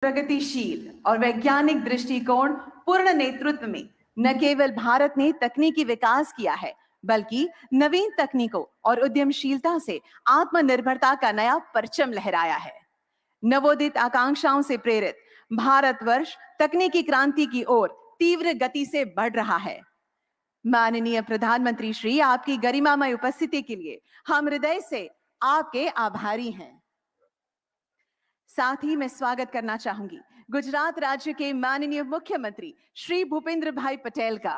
प्रगतिशील और वैज्ञानिक दृष्टिकोण पूर्ण नेतृत्व में न केवल भारत ने तकनीकी विकास किया है, बल्कि नवीन तकनीकों और उद्यमशीलता से आत्मनिर्भरता का नया परचम लहराया है। नवोदित आकांक्षाओं से प्रेरित भारतवर्ष तकनीकी क्रांति की ओर तीव्र गति से बढ़ रहा है। माननीय प्रधानमंत्री श्री, आपकी गरिमामय उपस्थिति के लिए हम हृदय से आपके आभारी हैं। साथ ही मैं स्वागत करना चाहूंगी गुजरात राज्य के माननीय मुख्यमंत्री श्री भूपेंद्र भाई पटेल का,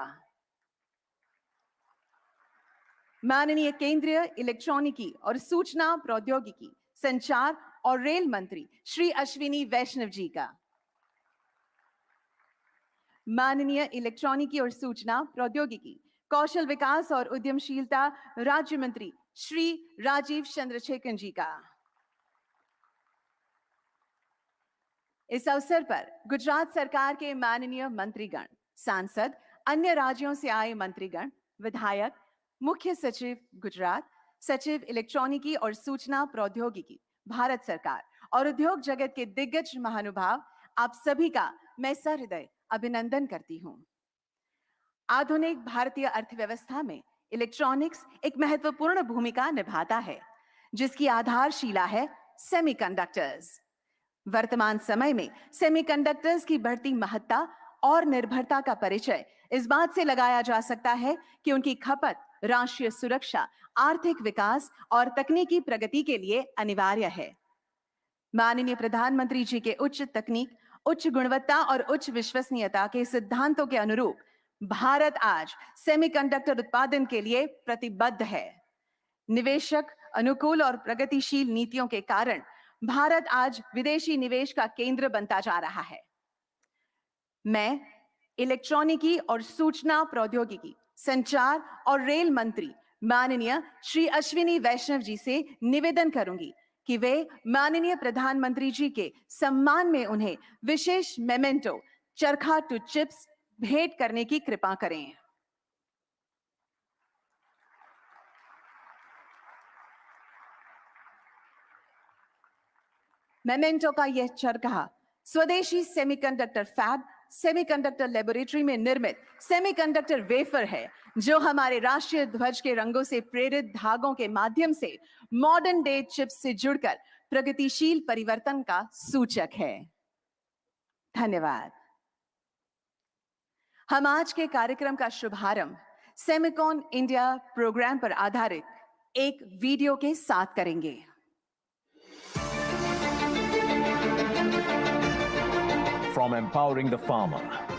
माननीय केंद्रीय इलेक्ट्रॉनिकी और सूचना प्रौद्योगिकी, संचार और रेल मंत्री श्री अश्विनी वैष्णव जी का, माननीय इलेक्ट्रॉनिकी और सूचना प्रौद्योगिकी, कौशल विकास और उद्यमशीलता राज्य मंत्री श्री राजीव चंद्रशेखर जी का। इस अवसर पर गुजरात सरकार के माननीय मंत्रीगण, सांसद, अन्य राज्यों से आए मंत्रीगण, विधायक, मुख्य सचिव गुजरात, सचिव इलेक्ट्रॉनिकी और सूचना प्रौद्योगिकी भारत सरकार और उद्योग जगत के दिग्गज महानुभाव, आप सभी का मैं सहृदय अभिनंदन करती हूं। आधुनिक भारतीय अर्थव्यवस्था में इलेक्ट्रॉनिक्स एक महत्वपूर्ण भूमिका निभाता है, जिसकी आधारशिला है सेमीकंडक्टर्स। वर्तमान समय में सेमीकंडक्टर्स की बढ़ती महत्ता और निर्भरता का परिचय इस बात से लगाया जा सकता है कि उनकी खपत राष्ट्रीय सुरक्षा, आर्थिक विकास और तकनीकी प्रगति के लिए अनिवार्य है। माननीय प्रधानमंत्री जी के उच्च तकनीक, उच्च गुणवत्ता और उच्च विश्वसनीयता के सिद्धांतों के अनुरूप भारत आज सेमीकंडक्टर उत्पादन के लिए प्रतिबद्ध है। निवेशक अनुकूल और प्रगतिशील नीतियों के कारण भारत आज विदेशी निवेश का केंद्र बनता जा रहा है। मैं इलेक्ट्रॉनिकी और सूचना प्रौद्योगिकी, संचार और रेल मंत्री माननीय श्री अश्विनी वैष्णव जी से निवेदन करूंगी कि वे माननीय प्रधानमंत्री जी के सम्मान में उन्हें विशेष मेमेंटो चरखा टू चिप्स भेंट करने की कृपा करें। मेमेंटो का यह चरखा स्वदेशी सेमीकंडक्टर फैब, सेमीकंडक्टर लेबोरेटरी में निर्मित सेमीकंडक्टर वेफर है, जो हमारे राष्ट्रीय ध्वज के रंगों से प्रेरित धागों के माध्यम से मॉडर्न डे चिप्स से जुड़कर प्रगतिशील परिवर्तन का सूचक है। धन्यवाद। हम आज के कार्यक्रम का शुभारंभ सेमिकॉन इंडिया प्रोग्राम पर आधारित एक वीडियो के साथ करेंगे। From empowering the farmer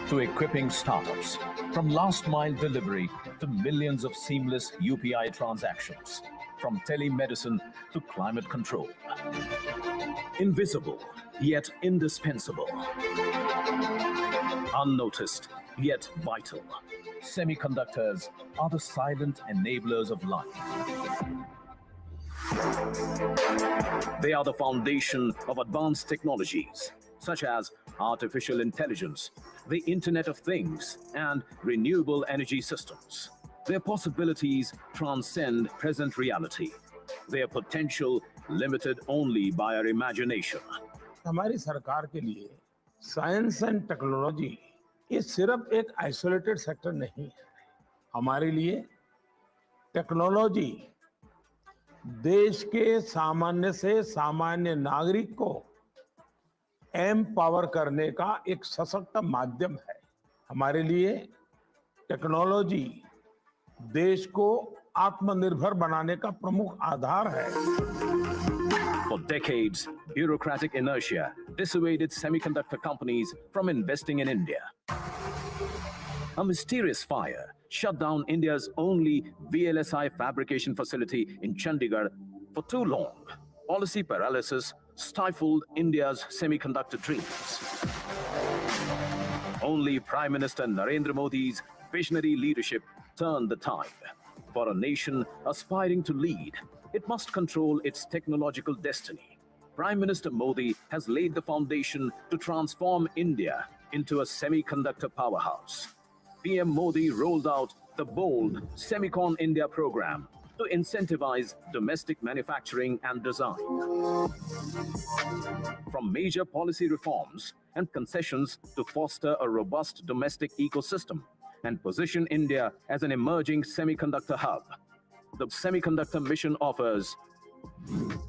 to equipping startups, from last mile delivery to millions of seamless UPI transactions, from telemedicine to climate control. Invisible, yet indispensable. Unnoticed, yet vital. Semiconductors are the silent enablers of life. They are the foundation of advanced technologies, such as artificial intelligence, the Internet of Things, and renewable energy systems. Their possibilities transcend present reality. Their potential limited only by our imagination. हमारी सरकार के लिए science and technology ये सिर्फ एक isolated sector नहीं है। हमारे लिए टेक्नोलॉजी देश के सामान्य से सामान्य नागरिक को एम्पावर करने का एक सशक्त माध्यम है। हमारे लिए टेक्नोलॉजी देश को आत्मनिर्भर बनाने का प्रमुख आधार है। For decades, bureaucratic inertia dissuaded semiconductor companies from investing in India. A mysterious fire shut down India's only VLSI fabrication facility in Chandigarh for too long. Policy paralysis stifled India's semiconductor dreams. Only Prime Minister Narendra Modi's visionary leadership turned the tide. For a nation aspiring to lead, it must control its technological destiny. Prime Minister Modi has laid the foundation to transform India into a semiconductor powerhouse. PM Modi rolled out the bold Semicon India program, to incentivize domestic manufacturing and design. From major policy reforms and concessions to foster a robust domestic ecosystem and position India as an emerging semiconductor hub, the Semiconductor Mission offers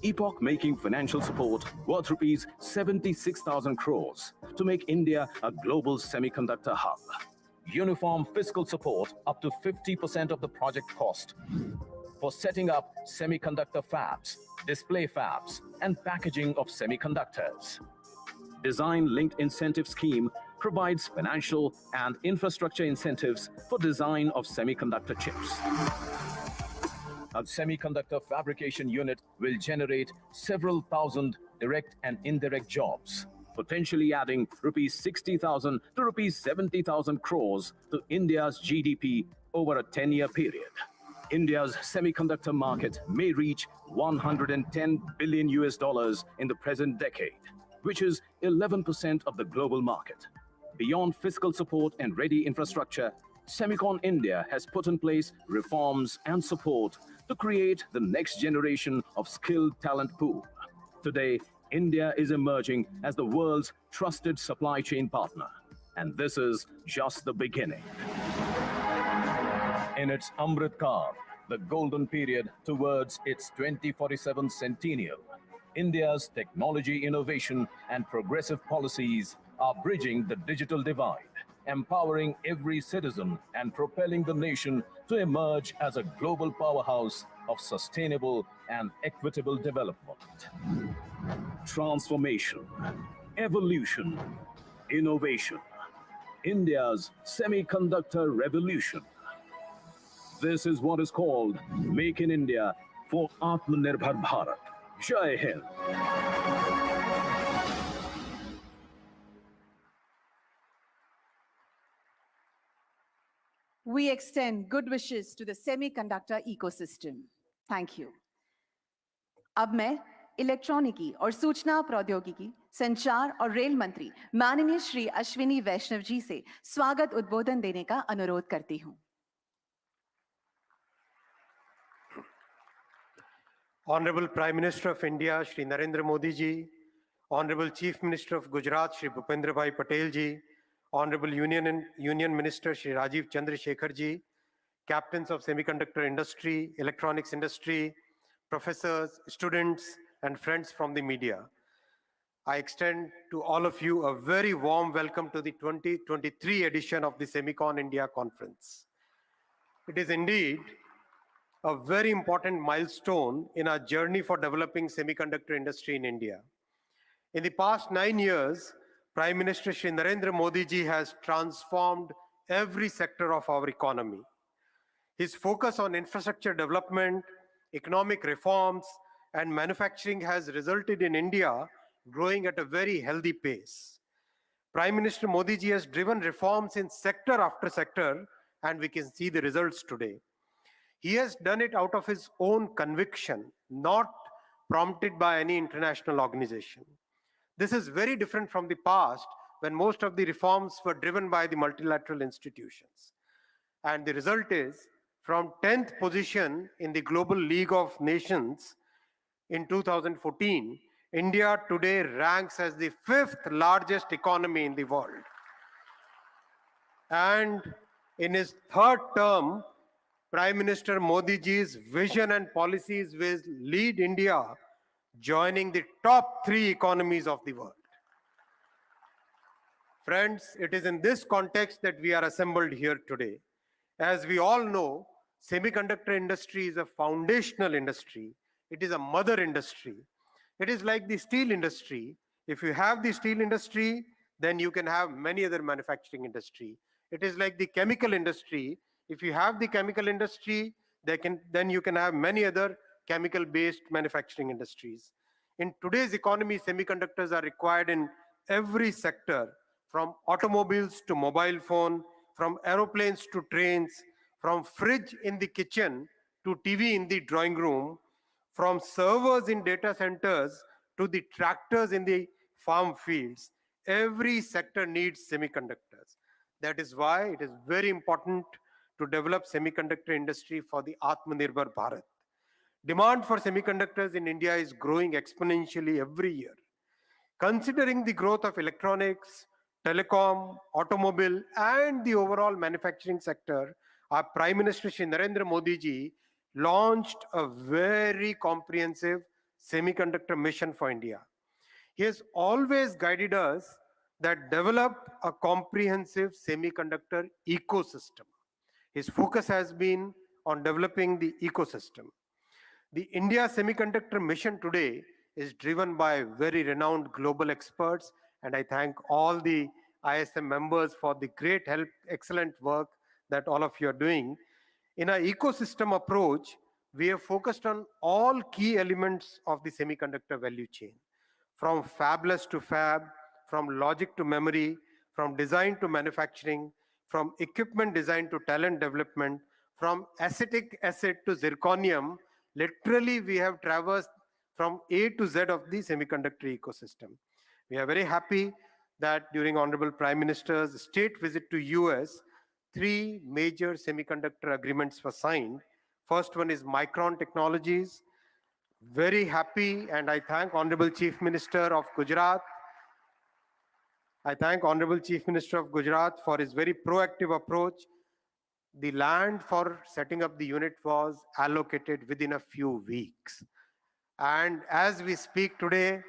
epoch-making financial support worth rupees 76,000 crores to make India a global semiconductor hub. Uniform fiscal support up to 50% of the project cost for setting up semiconductor fabs, display fabs, and packaging of semiconductors. Design-linked incentive scheme provides financial and infrastructure incentives for design of semiconductor chips. A semiconductor fabrication unit will generate several thousand direct and indirect jobs, potentially adding rupees 60,000 to rupees 70,000 crores to India's GDP over a 10-year period. India's semiconductor market may reach 110 billion US dollars in the present decade, which is 11% of the global market. Beyond fiscal support and ready infrastructure, Semicon India has put in place reforms and support to create the next generation of skilled talent pool. Today, India is emerging as the world's trusted supply chain partner, and this is just the beginning. In its Amrit Kaal, the golden period towards its 2047 centennial, India's technology innovation and progressive policies are bridging the digital divide, empowering every citizen and propelling the nation to emerge as a global powerhouse of sustainable and equitable development. Transformation, evolution, innovation. India's semiconductor revolution. This is what is called Make in India for Atmanirbhar Bharat. Jai Hind. We extend good wishes to the semiconductor ecosystem. Thank you. अब मैं इलेक्ट्रॉनिकी और सूचना प्रौद्योगिकी, संचार और rail मंत्री माननीय श्री अश्विनी वैष्णव जी से स्वागत उद्बोधन देने का अनुरोध करती हूं। Honorable Prime Minister of India, Shri Narendra Modi ji, Honorable Chief Minister of Gujarat, Shri Bhupendra Bhai Patel ji, Honorable Union Minister, Shri Rajiv Chandrasekhar ji, captains of semiconductor industry, electronics industry, professors, students, and friends from the media. I extend to all of you a very warm welcome to the 2023 edition of the Semicon India Conference. It is indeed a very important milestone in our journey for developing semiconductor industry in India. In the past 9 years, Prime Minister Shri Narendra Modi ji has transformed every sector of our economy. His focus on infrastructure development, economic reforms, and manufacturing has resulted in India growing at a very healthy pace. Prime Minister Modi ji has driven reforms in sector after sector, and we can see the results today. He has done it out of his own conviction, not prompted by any international organization. This is very different from the past, when most of the reforms were driven by the multilateral institutions. And the result is, from 10th position in the Global League of Nations in 2014, India today ranks as the 5th largest economy in the world. And in his third term, Prime Minister Modi ji's vision and policies will lead India joining the top 3 economies of the world. Friends, it is in this context that we are assembled here today. As we all know, semiconductor industry is a foundational industry. It is a mother industry. It is like the steel industry. If you have the steel industry, then you can have many other manufacturing industry. It is like the chemical industry. If you have the chemical industry, then you can have many other chemical-based manufacturing industries. In today's economy, semiconductors are required in every sector, from automobiles to mobile phone, from aeroplanes to trains, from fridge in the kitchen to TV in the drawing room, from servers in data centers to the tractors in the farm fields. Every sector needs semiconductors. That is why it is very important to develop semiconductor industry for the Atmanirbhar Bharat. Demand for semiconductors in India is growing exponentially every year. Considering the growth of electronics, telecom, automobile, and the overall manufacturing sector, our Prime Minister Shri Narendra Modi ji launched a very comprehensive semiconductor mission for India. He has always guided us that develop a comprehensive semiconductor ecosystem. His focus has been on developing the ecosystem. The India Semiconductor Mission today is driven by very renowned global experts, and I thank all the ISM members for the great help, excellent work that all of you are doing. In our ecosystem approach, we have focused on all key elements of the semiconductor value chain, from fabless to fab, from logic to memory, from design to manufacturing, from equipment design to talent development, from acetic acid to zirconium. Literally, we have traversed from A to Z of the semiconductor ecosystem. We are very happy that during Honorable Prime Minister's state visit to US, 3 major semiconductor agreements were signed. First one is Micron Technologies. Very happy, and I thank Honorable Chief Minister of Gujarat. I thank Honorable Chief Minister of Gujarat for his very proactive approach. The land for setting up the unit was allocated within a few weeks. And as we speak today,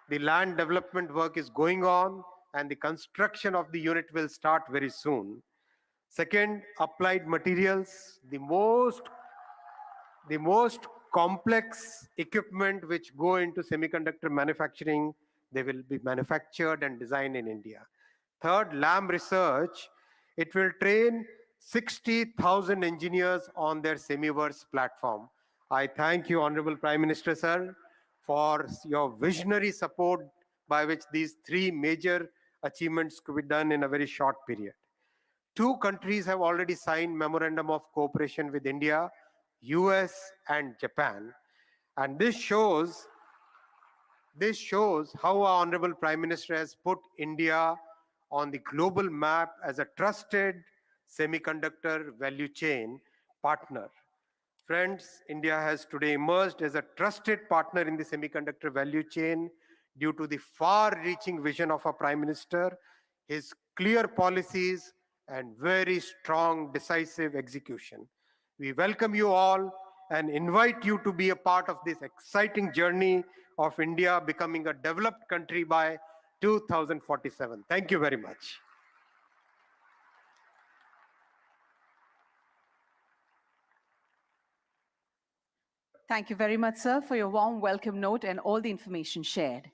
the land development work is going on and the construction of the unit will start very soon. Second, applied materials, the most complex equipment which go into semiconductor manufacturing, they will be manufactured and designed in India. Third, LAM research, it will train 60,000 engineers on their Semiverse platform. I thank you, Honorable Prime Minister, sir, for your visionary support by which these 3 major achievements could be done in a very short period. 2 countries have already signed Memorandum of Cooperation with India, US and Japan. And this shows how our Honorable Prime Minister has put India on the global map as a trusted semiconductor value chain partner. Friends, India has today emerged as a trusted partner in the semiconductor value chain due to the far-reaching vision of our Prime Minister, his clear policies, and very strong, decisive execution. We welcome you all and invite you to be a part of this exciting journey of India becoming a developed country by 2047. Thank you very much. Thank you very much, sir, for your warm welcome note and all the information shared.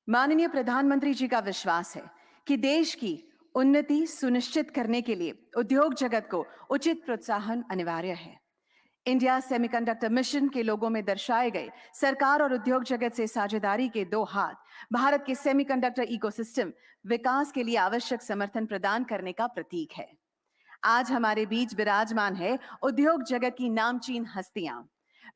माननीय प्रधानमंत्री जी का विश्वास है कि देश की उन्नति सुनिश्चित करने के लिए उद्योग जगत को उचित प्रोत्साहन अनिवार्य है। इंडिया सेमीकंडक्टर मिशन के लोगों में दर्शाए गए सरकार और उद्योग जगत से साझेदारी के 2 हाथ भारत के सेमीकंडक्टर इकोसिस्टम विकास के लिए आवश्यक समर्थन प्रदान करने का प्रतीक है। आज हमारे बीच विराजमान है उद्योग जगत की नामचीन हस्तियां।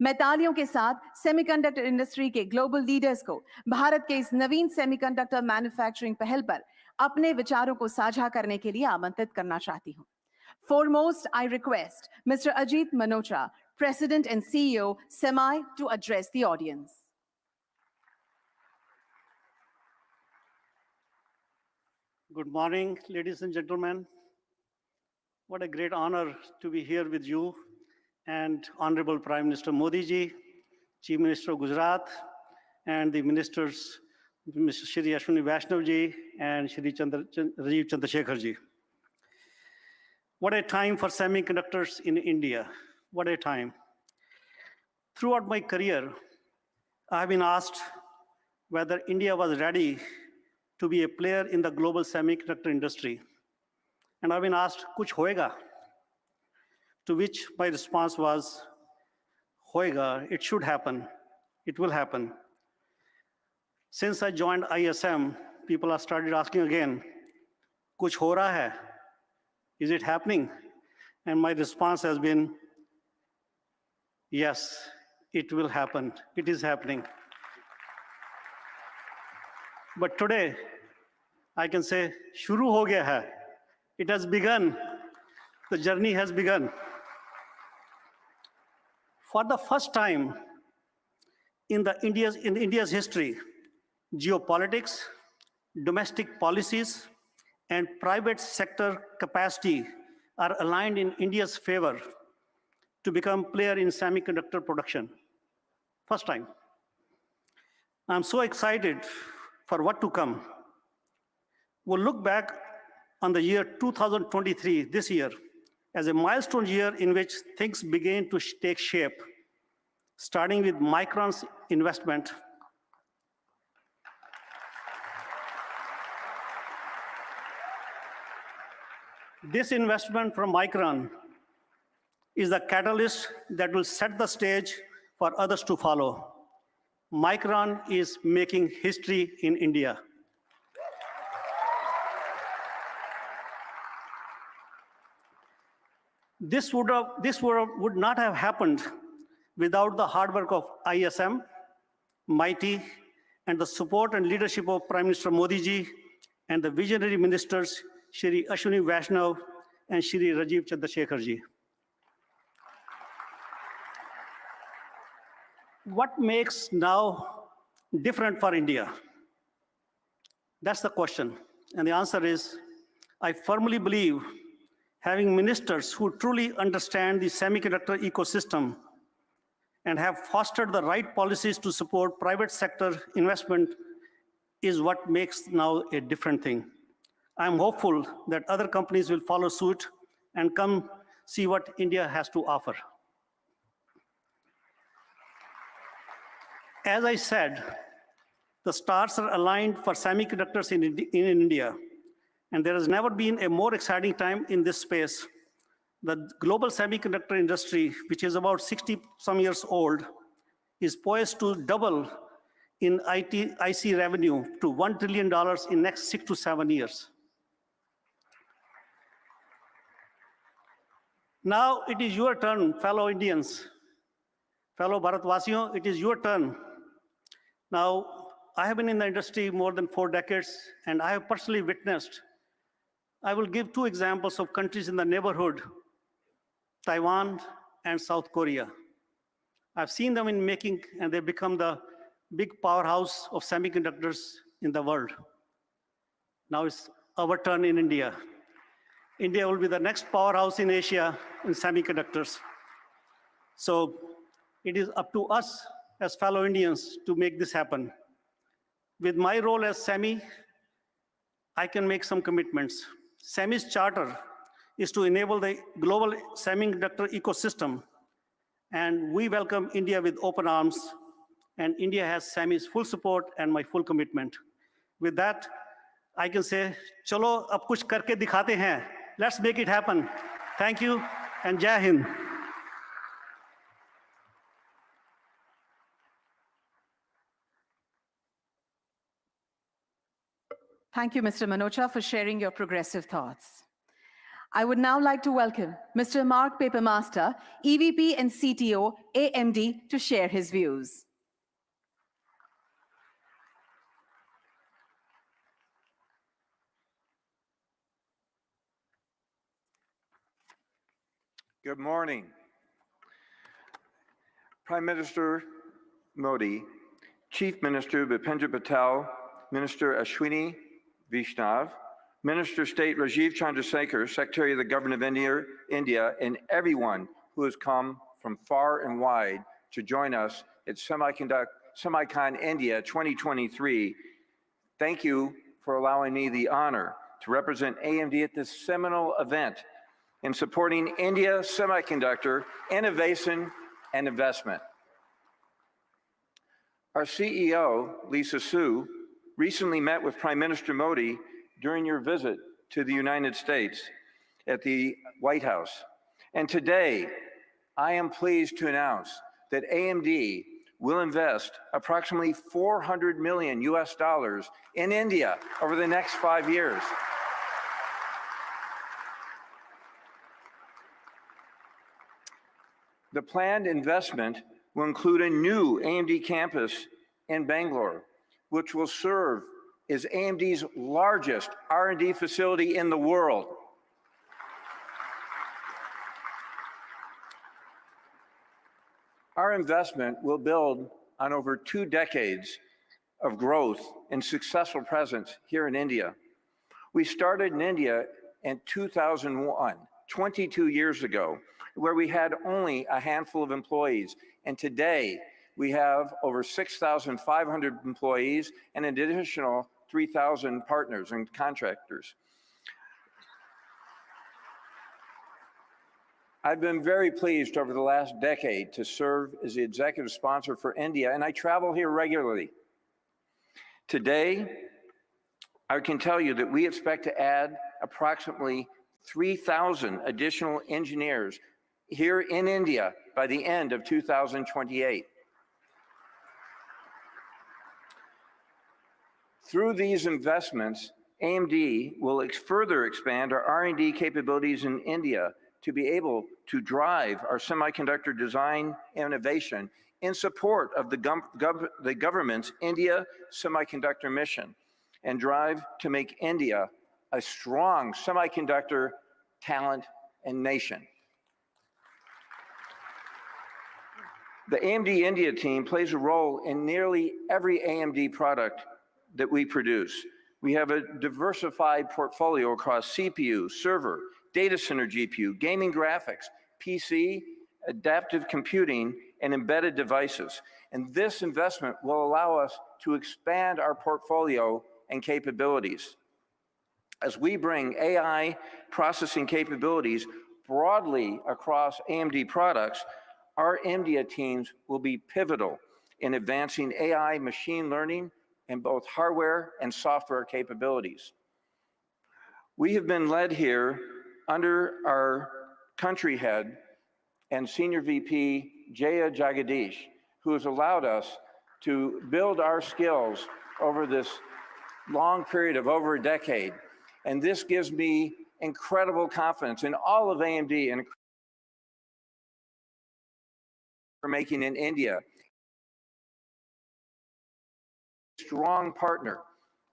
मैं तालियों के साथ सेमीकंडक्टर इंडस्ट्री के ग्लोबल लीडर्स को भारत के इस नवीन सेमीकंडक्टर मैन्युफैक्चरिंग पहल पर अपने विचारों को साझा करने के लिए आमंत्रित करना चाहती हूं। Foremost, I request Mr. Ajit Manocha, President and CEO, Semi, to address the audience. Good morning, ladies and gentlemen. What a great honor to be here with you and Honorable Prime Minister Modi ji, Chief Minister of Gujarat, and the ministers, Mr. Shri Ashwini Vaishnav ji and Shri Rajiv Chandrasekhar ji. What a time for semiconductors in India. What a time. Throughout my career, I have been asked whether India was ready to be a player in the global semiconductor industry. And I've been asked, kuch hoega? To which my response was, hoega, it should happen, it will happen. Since I joined ISM, people have started asking again, kuch ho raha hai? Is it happening? And my response has been, yes, it will happen, it is happening. But today, I can say, shuru ho gaya hai. It has begun. The journey has begun. For the first time in India's history, geopolitics, domestic policies, and private sector capacity are aligned in India's favor to become player in semiconductor production. First time. I'm so excited for what to come. We'll look back on the year 2023, this year, as a milestone year in which things began to take shape, starting with Micron's investment. This investment from Micron is the catalyst that will set the stage for others to follow. Micron is making history in India. This would not have happened without the hard work of ISM, MITI, and the support and leadership of Prime Minister Modi ji and the visionary ministers, Shri Ashwini Vaishnav and Shri Rajiv Chandrasekhar ji. What makes now different for India? That's the question. And the answer is, I firmly believe having ministers who truly understand the semiconductor ecosystem and have fostered the right policies to support private sector investment is what makes now a different thing. I'm hopeful that other companies will follow suit and come see what India has to offer. As I said, the stars are aligned for semiconductors in India, and there has never been a more exciting time in this space. The global semiconductor industry, which is about 60-some years old, is poised to double in IC revenue to $1 trillion in next 6 to 7 years. Now it is your turn, fellow Indians, fellow Bharatvasiyon, it is your turn. Now, I have been in the industry more than 4 decades, and I have personally witnessed. I will give 2 examples of countries in the neighborhood, Taiwan and South Korea. I've seen them in making, and they become the big powerhouse of semiconductors in the world. Now it's our turn in India. India will be the next powerhouse in Asia in semiconductors. So it is up to us as fellow Indians to make this happen. With my role as SEMI, I can make some commitments. SEMI's charter is to enable the global semiconductor ecosystem, and we welcome India with open arms, and India has SEMI's full support and my full commitment. With that, I can say, chalo, ab kuch karke dikhate hain. Let's make it happen. Thank you, and Jai Hind. Thank you, Mr. Manocha, for sharing your progressive thoughts. I would now like to welcome Mr. Mark Papermaster, EVP and CTO, AMD, to share his views. Good morning. Prime Minister Modi, Chief Minister Bhupendra Patel, Minister Ashwini Vaishnav, Minister of State Rajiv Chandrasekhar, Secretary of the Government of India, and everyone who has come from far and wide to join us at Semicon India 2023. Thank you for allowing me the honor to represent AMD at this seminal event in supporting India semiconductor innovation and investment. Our CEO, Lisa Su, recently met with Prime Minister Modi during your visit to the United States at the White House. And today, I am pleased to announce that AMD will invest approximately $400 million in India over the next 5 years. The planned investment will include a new AMD campus in Bangalore, which will serve as AMD's largest R&D facility in the world. Our investment will build on over 2 decades of growth and successful presence here in India. We started in India in 2001, 22 years ago, where we had only a handful of employees. And today, we have over 6,500 employees and an additional 3,000 partners and contractors. I've been very pleased over the last decade to serve as the executive sponsor for India, and I travel here regularly. Today, I can tell you that we expect to add approximately 3,000 additional engineers here in India by the end of 2028. Through these investments, AMD will further expand our R&D capabilities in India to be able to drive our semiconductor design innovation in support of the government's India Semiconductor Mission and drive to make India a strong semiconductor talent and nation. The AMD India team plays a role in nearly every AMD product that we produce. We have a diversified portfolio across CPU, server, data center GPU, gaming graphics, PC, adaptive computing, and embedded devices. And this investment will allow us to expand our portfolio and capabilities. As we bring AI processing capabilities broadly across AMD products, our India teams will be pivotal in advancing AI machine learning in both hardware and software capabilities. We have been led here under our country head and Senior VP, Jaya Jagadish, who has allowed us to build our skills over this long period of over a decade. And this gives me incredible confidence in all of AMD and for making in India a strong partner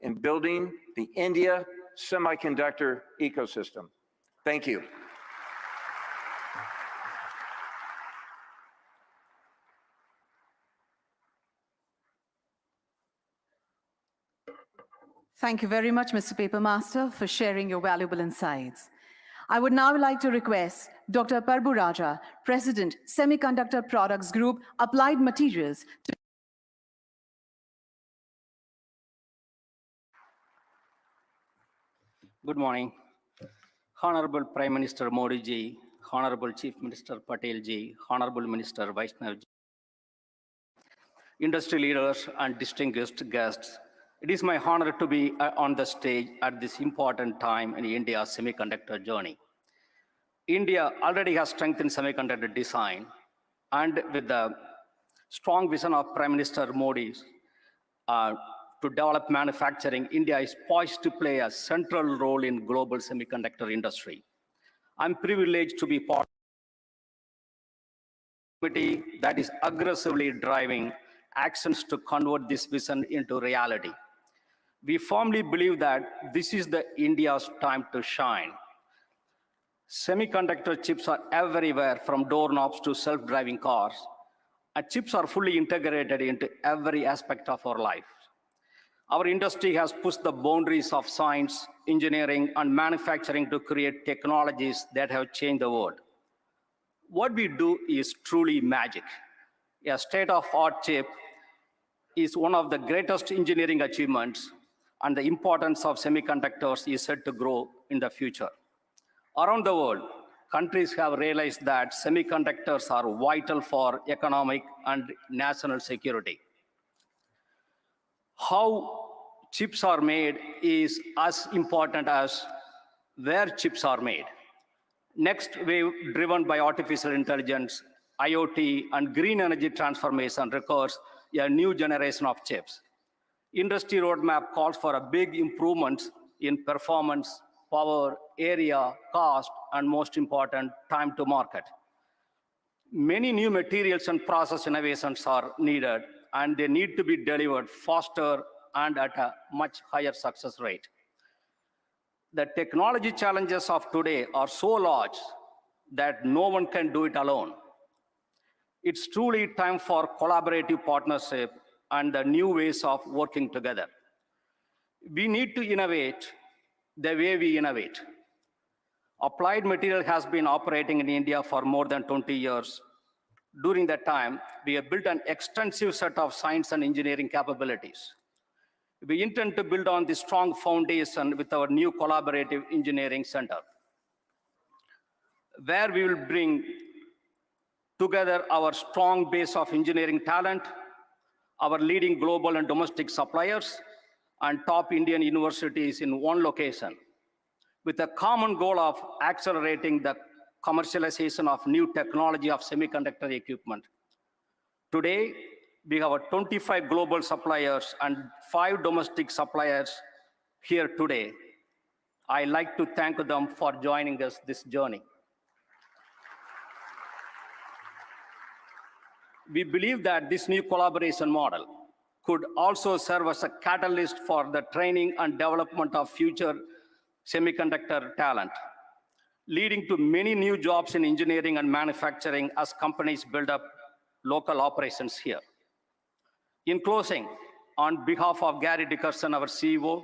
in building the India semiconductor ecosystem. Thank you. Thank you very much, Mr. Papermaster, for sharing your valuable insights. I would now like to request Dr. Parbu Raja, President, Semiconductor Products Group, Applied Materials, to Good morning. Honorable Prime Minister Modi ji, Honorable Chief Minister Patel ji, Honorable Minister Vaishnav ji, industry leaders and distinguished guests, it is my honor to be on the stage at this important time in India's semiconductor journey. India already has strengthened semiconductor design, and with the strong vision of Prime Minister Modi to develop manufacturing, India is poised to play a central role in global semiconductor industry. I'm privileged to be part of a committee that is aggressively driving actions to convert this vision into reality. We firmly believe that this is the India's time to shine. Semiconductor chips are everywhere, from doorknobs to self-driving cars, and chips are fully integrated into every aspect of our life. Our industry has pushed the boundaries of science, engineering, and manufacturing to create technologies that have changed the world. What we do is truly magic. A state-of-the-art chip is one of the greatest engineering achievements, and the importance of semiconductors is set to grow in the future. Around the world, countries have realized that semiconductors are vital for economic and national security. How chips are made is as important as where chips are made. Next wave, driven by artificial intelligence, IoT, and green energy transformation, requires a new generation of chips. Industry roadmap calls for a big improvements in performance, power, area, cost, and most important, time to market. Many new materials and process innovations are needed, and they need to be delivered faster and at a much higher success rate. The technology challenges of today are so large that no one can do it alone. It's truly time for collaborative partnership and the new ways of working together. We need to innovate the way we innovate. Applied Material has been operating in India for more than 20 years. During that time, we have built an extensive set of science and engineering capabilities. We intend to build on this strong foundation with our new collaborative engineering center, where we will bring together our strong base of engineering talent, our leading global and domestic suppliers, and top Indian universities in one location, with a common goal of accelerating the commercialization of new technology of semiconductor equipment. Today, we have 25 global suppliers and 5 domestic suppliers here today. I'd like to thank them for joining us this journey. We believe that this new collaboration model could also serve as a catalyst for the training and development of future semiconductor talent, leading to many new jobs in engineering and manufacturing as companies build up local operations here. In closing, on behalf of Gary Dickerson, our CEO,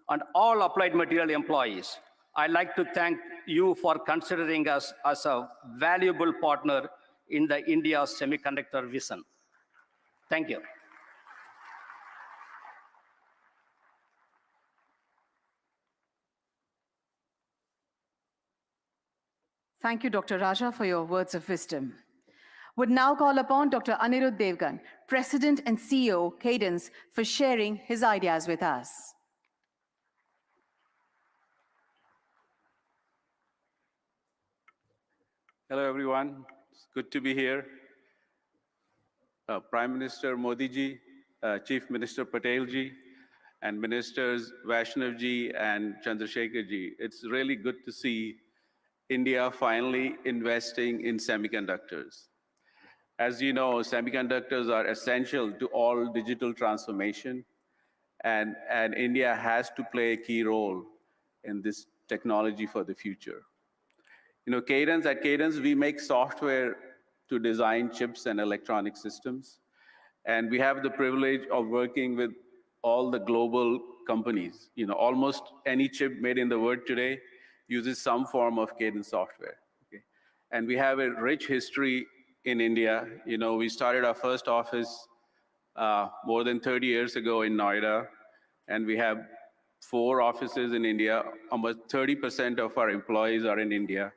and all Applied Material employees, I'd like to thank you for considering us as a valuable partner in the India's semiconductor vision. Thank you. Thank you, Dr. Raja, for your words of wisdom. Would now call upon Dr. Anirudh Devgan, President and CEO, Cadence, for sharing his ideas with us. Hello, everyone. It's good to be here. Prime Minister Modi ji, Chief Minister Patel ji, and Ministers Vaishnav ji and Chandrasekhar ji. It's really good to see India finally investing in semiconductors. As you know, semiconductors are essential to all digital transformation, and India has to play a key role in this technology for the future. You know, at Cadence, we make software to design chips and electronic systems. And we have the privilege of working with all the global companies. You know, almost any chip made in the world today uses some form of Cadence software. Okay? And we have a rich history in India. You know, we started our first office more than 30 years ago in Noida. And we have 4 offices in India. Almost 30% of our employees are in India.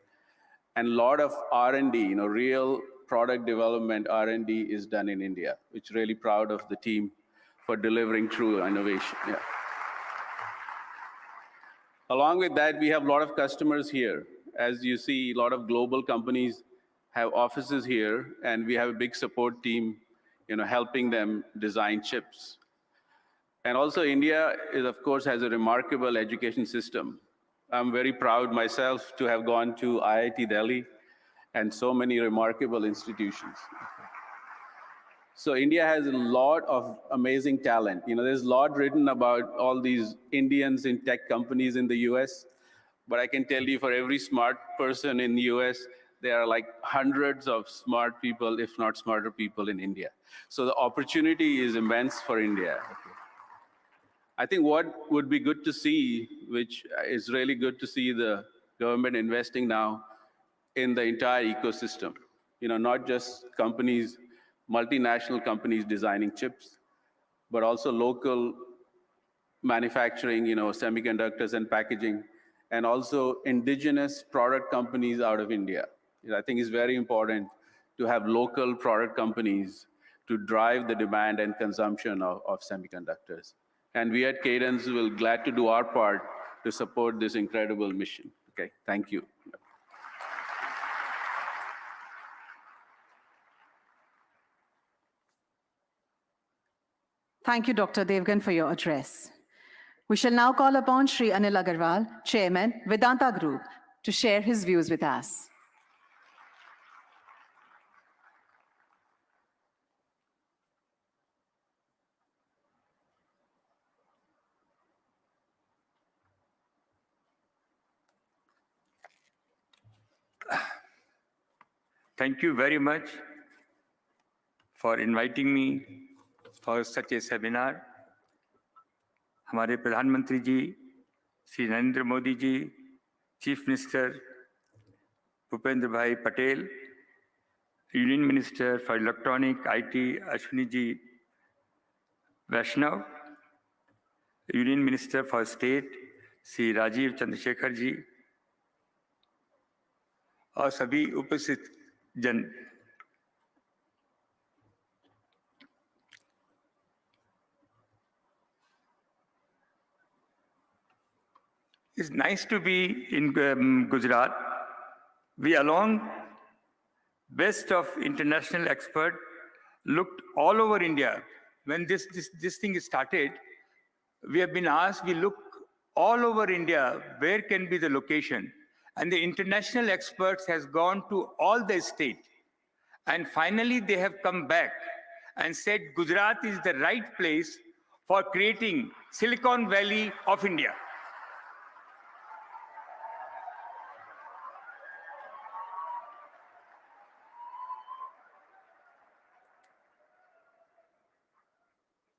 And a lot of R&D, you know, real product development R&D is done in India, which really proud of the team for delivering true innovation. Yeah. Along with that, we have a lot of customers here. As you see, a lot of global companies have offices here, and we have a big support team, you know, helping them design chips. And also India is, of course, has a remarkable education system. I'm very proud myself to have gone to IIT Delhi and so many remarkable institutions. So India has a lot of amazing talent. You know, there's a lot written about all these Indians in tech companies in the US, but I can tell you for every smart person in the US, there are like hundreds of smart people, if not smarter people in India. So the opportunity is immense for India. I think what would be good to see, which is really good to see the government investing now in the entire ecosystem. You know, not just companies, multinational companies designing chips, but also local manufacturing, you know, semiconductors and packaging, and also indigenous product companies out of India. You know, I think it's very important to have local product companies to drive the demand and consumption of semiconductors. And we at Cadence will glad to do our part to support this incredible mission. Okay, thank you. Thank you, Dr. Devgan, for your address. We shall now call upon Shri Anil Agarwal, Chairman, Vedanta Group, to share his views with us. Thank you very much, for inviting me for such a seminar. हमारे प्रधानमंत्री ji Shri Narendra Modi ji, chief minister Bhupendra Bhai Patel, union minister for electronic IT Ashwini ji Vaishnaw, union minister for state Shri Rajeev Chandrasekhar ji और सभी उपस्थित जन। It's nice to be in Gujarat. We, along best of international expert, looked all over India. When this thing started, we have been asked, we look all over India, where can be the location? And the international experts has gone to all the state. And finally, they have come back and said, Gujarat is the right place for creating Silicon Valley of India.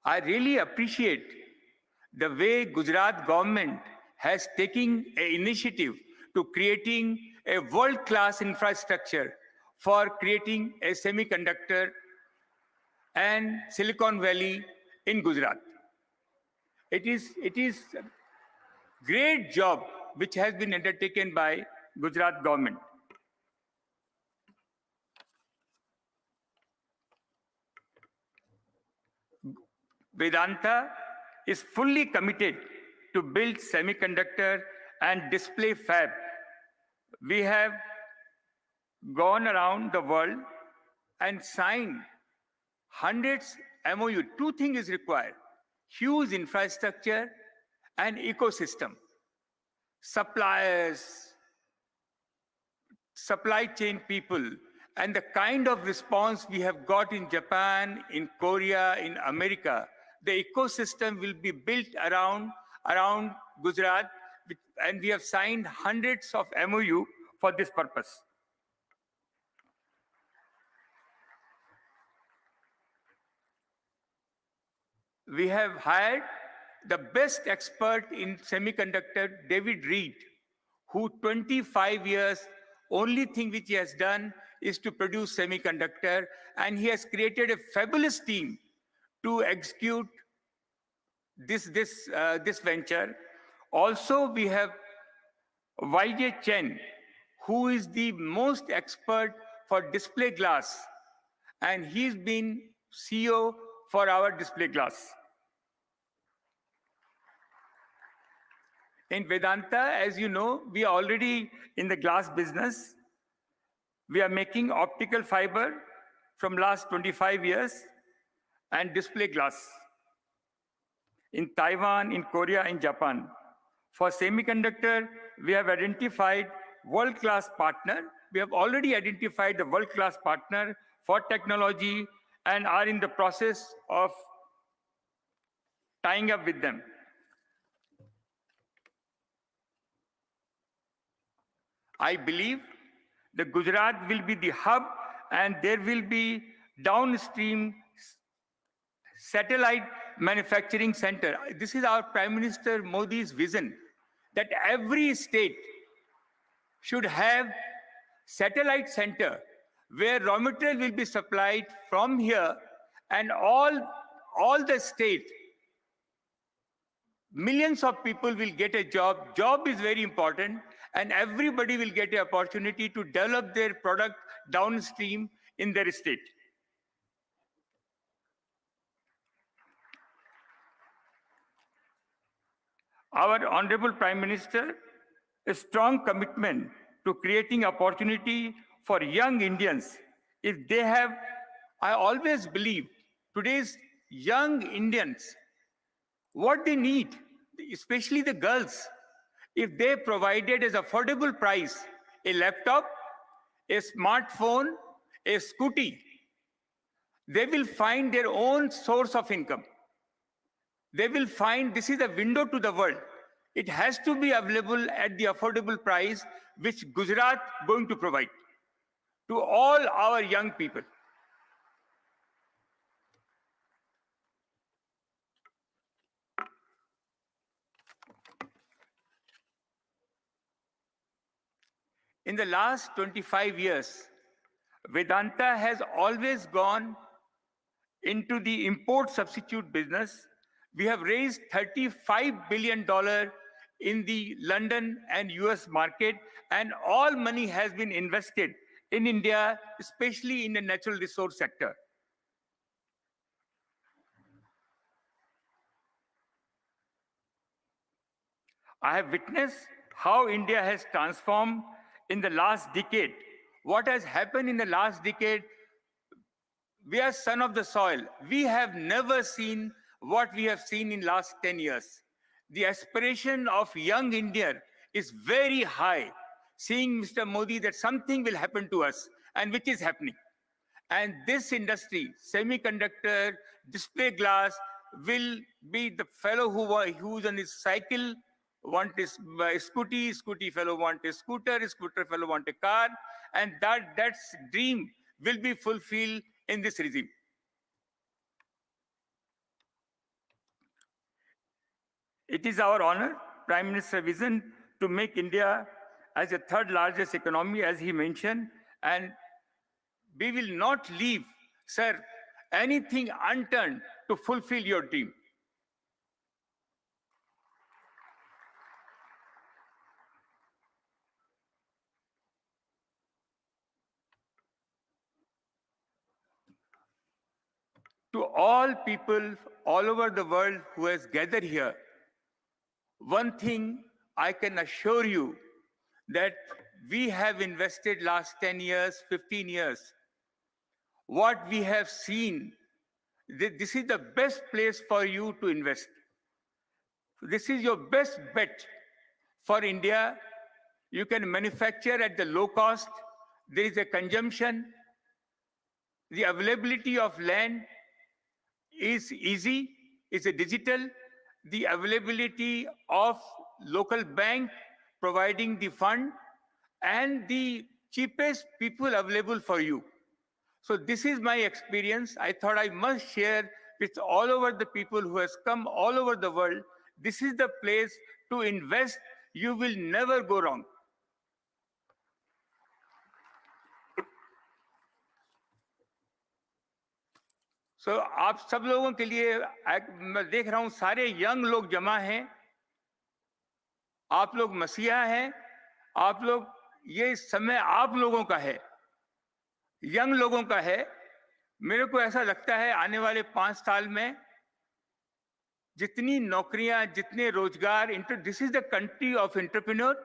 I really appreciate the way Gujarat government has taken an initiative to creating a world-class infrastructure for creating a semiconductor and Silicon Valley in Gujarat. It is a great job which has been undertaken by Gujarat government. Vedanta is fully committed to build semiconductor and display fab. We have gone around the world and signed hundreds MOU. Two things is required: huge infrastructure and ecosystem. Suppliers, supply chain people, and the kind of response we have got in Japan, in Korea, in America, the ecosystem will be built around Gujarat, and we have signed hundreds of MOU for this purpose. We have hired the best expert in semiconductor, David Reed, who 25 years, only thing which he has done is to produce semiconductor, and he has created a fabulous team to execute this venture. Also, we have YJ Chen, who is the most expert for display glass, and he's been CEO for our display glass. In Vedanta, as you know, we are already in the glass business. We are making optical fiber from last 25 years and display glass in Taiwan, in Korea, in Japan. For semiconductor, we have identified world-class partner. We have already identified the world-class partner for technology and are in the process of tying up with them. I believe the Gujarat will be the hub, and there will be downstream satellite manufacturing center. This is our Prime Minister Modi's vision, that every state should have satellite center where raw material will be supplied from here, and all the state, millions of people will get a job. Job is very important, and everybody will get an opportunity to develop their product downstream in their state. Our Honorable Prime Minister, a strong commitment to creating opportunity for young Indians. If they have, I always believe, today's young Indians, what they need, especially the girls, if they provided as affordable price a laptop, a smartphone, a scooty, they will find their own source of income. They will find this is a window to the world. It has to be available at the affordable price which Gujarat is going to provide to all our young people. In the last 25 years, Vedanta has always gone into the import substitute business. We have raised $35 billion in the London and US market, and all money has been invested in India, especially in the natural resource sector. I have witnessed how India has transformed in the last decade. What has happened in the last decade? We are son of the soil. We have never seen what we have seen in last 10 years. The aspiration of young India is very high, seeing Mr. Modi that something will happen to us, and which is happening. And this industry, semiconductor, display glass, will be the fellow who's on his cycle, want his scooty fellow want a scooter fellow want a car, and that's dream will be fulfilled in this regime. It is our honor, Prime Minister's vision, to make India as the third largest economy, as he mentioned, and we will not leave, sir, anything unturned to fulfill your dream. To all people all over the world who has gathered here, one thing I can assure you that we have invested last 10 years, 15 years. What we have seen, this is the best place for you to invest. This is your best bet for India. You can manufacture at the low cost. There is a consumption. The availability of land is easy, is a digital. The availability of local bank providing the fund and the cheapest people available for you. So this is my experience. I thought I must share with all over the people who has come all over the world. This is the place to invest. You will never go wrong. So आप सब लोगों के लिए मैं देख रहा हूं सारे यंग लोग जमा हैं, आप लोग मसीहा हैं, आप लोग, ये समय आप लोगों का है, यंग लोगों का है. मेरे को ऐसा लगता है आने वाले 5 साल में जितनी नौकरियां, जितने रोजगार, this is the country of entrepreneur,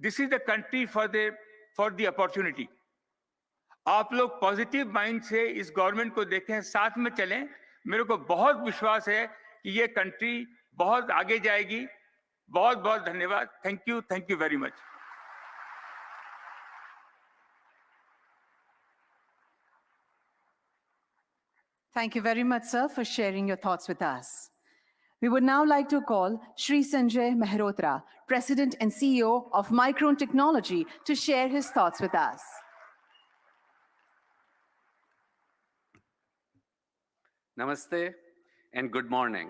this is the country for the opportunity. आप लोग पॉजिटिव माइंड से इस गवर्नमेंट को देखें, साथ में चलें. मेरे को बहुत विश्वास है कि ये कंट्री बहुत आगे जाएगी. बहुत बहुत धन्यवाद. Thank you very much. Thank you very much, sir, for sharing your thoughts with us. We would now like to call Shri Sanjay Mehrotra, President and CEO of Micron Technology, to share his thoughts with us. Namaste and good morning.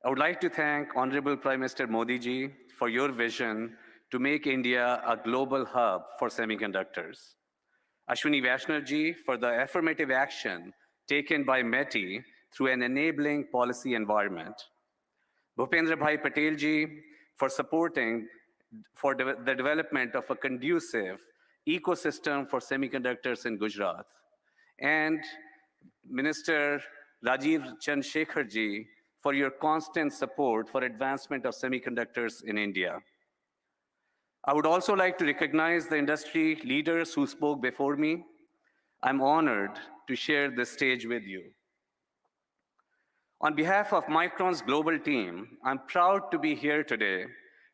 I would like to thank Honorable Prime Minister Modi ji for your vision to make India a global hub for semiconductors. Ashwini Vaishnav ji for the affirmative action taken by METI through an enabling policy environment. Bhupendra Bhai Patel ji for supporting the development of a conducive ecosystem for semiconductors in Gujarat. And Minister Rajiv Chandrasekhar ji for your constant support for advancement of semiconductors in India. I would also like to recognize the industry leaders who spoke before me. I'm honored to share this stage with you. On behalf of Micron's global team, I'm proud to be here today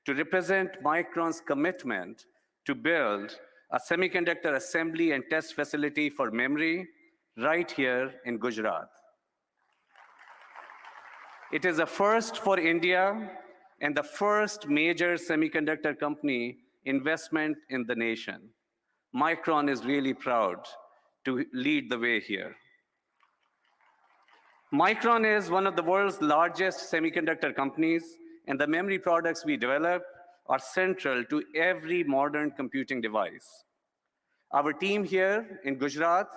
to represent Micron's commitment to build a semiconductor assembly and test facility for memory right here in Gujarat. It is a first for India and the first major semiconductor company investment in the nation. Micron is really proud to lead the way here. Micron is one of the world's largest semiconductor companies, and the memory products we develop are central to every modern computing device. Our team here in Gujarat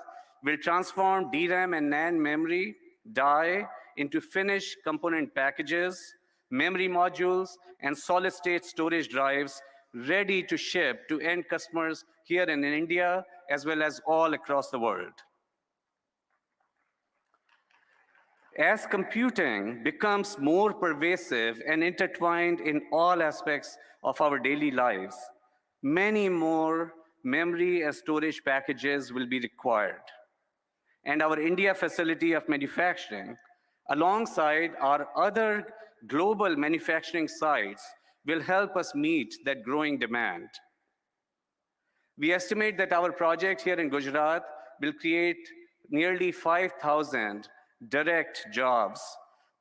will transform DRAM and NAND memory die into finished component packages, memory modules, and solid-state storage drives ready to ship to end customers here in India as well as all across the world. As computing becomes more pervasive and intertwined in all aspects of our daily lives, many more memory and storage packages will be required. And our India facility of manufacturing, alongside our other global manufacturing sites, will help us meet that growing demand. We estimate that our project here in Gujarat will create nearly 5,000 direct jobs,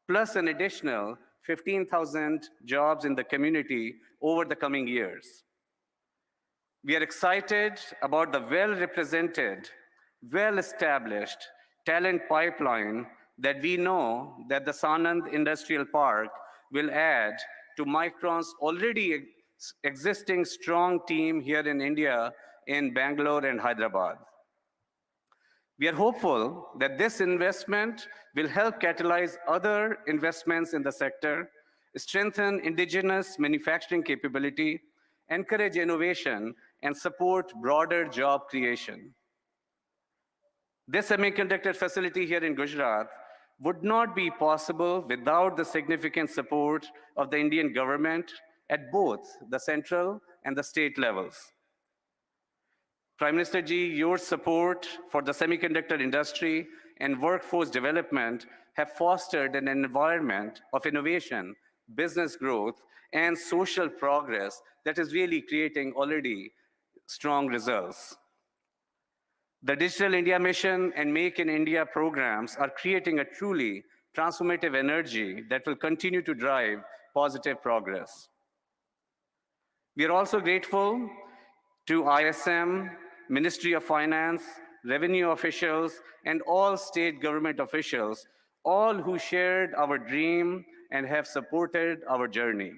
plus an additional 15,000 jobs in the community over the coming years. We are excited about the well-represented, well-established talent pipeline that we know that the Sanand Industrial Park will add to Micron's already existing strong team here in India in Bangalore and Hyderabad. We are hopeful that this investment will help catalyze other investments in the sector, strengthen indigenous manufacturing capability, encourage innovation, and support broader job creation. This semiconductor facility here in Gujarat would not be possible without the significant support of the Indian government at both the central and the state levels. Prime Minister Ji, your support for the semiconductor industry and workforce development have fostered an environment of innovation, business growth, and social progress that is really creating already strong results. The Digital India Mission and Make in India programs are creating a truly transformative energy that will continue to drive positive progress. We are also grateful to ISM, Ministry of Finance, revenue officials, and all state government officials, all who shared our dream and have supported our journey.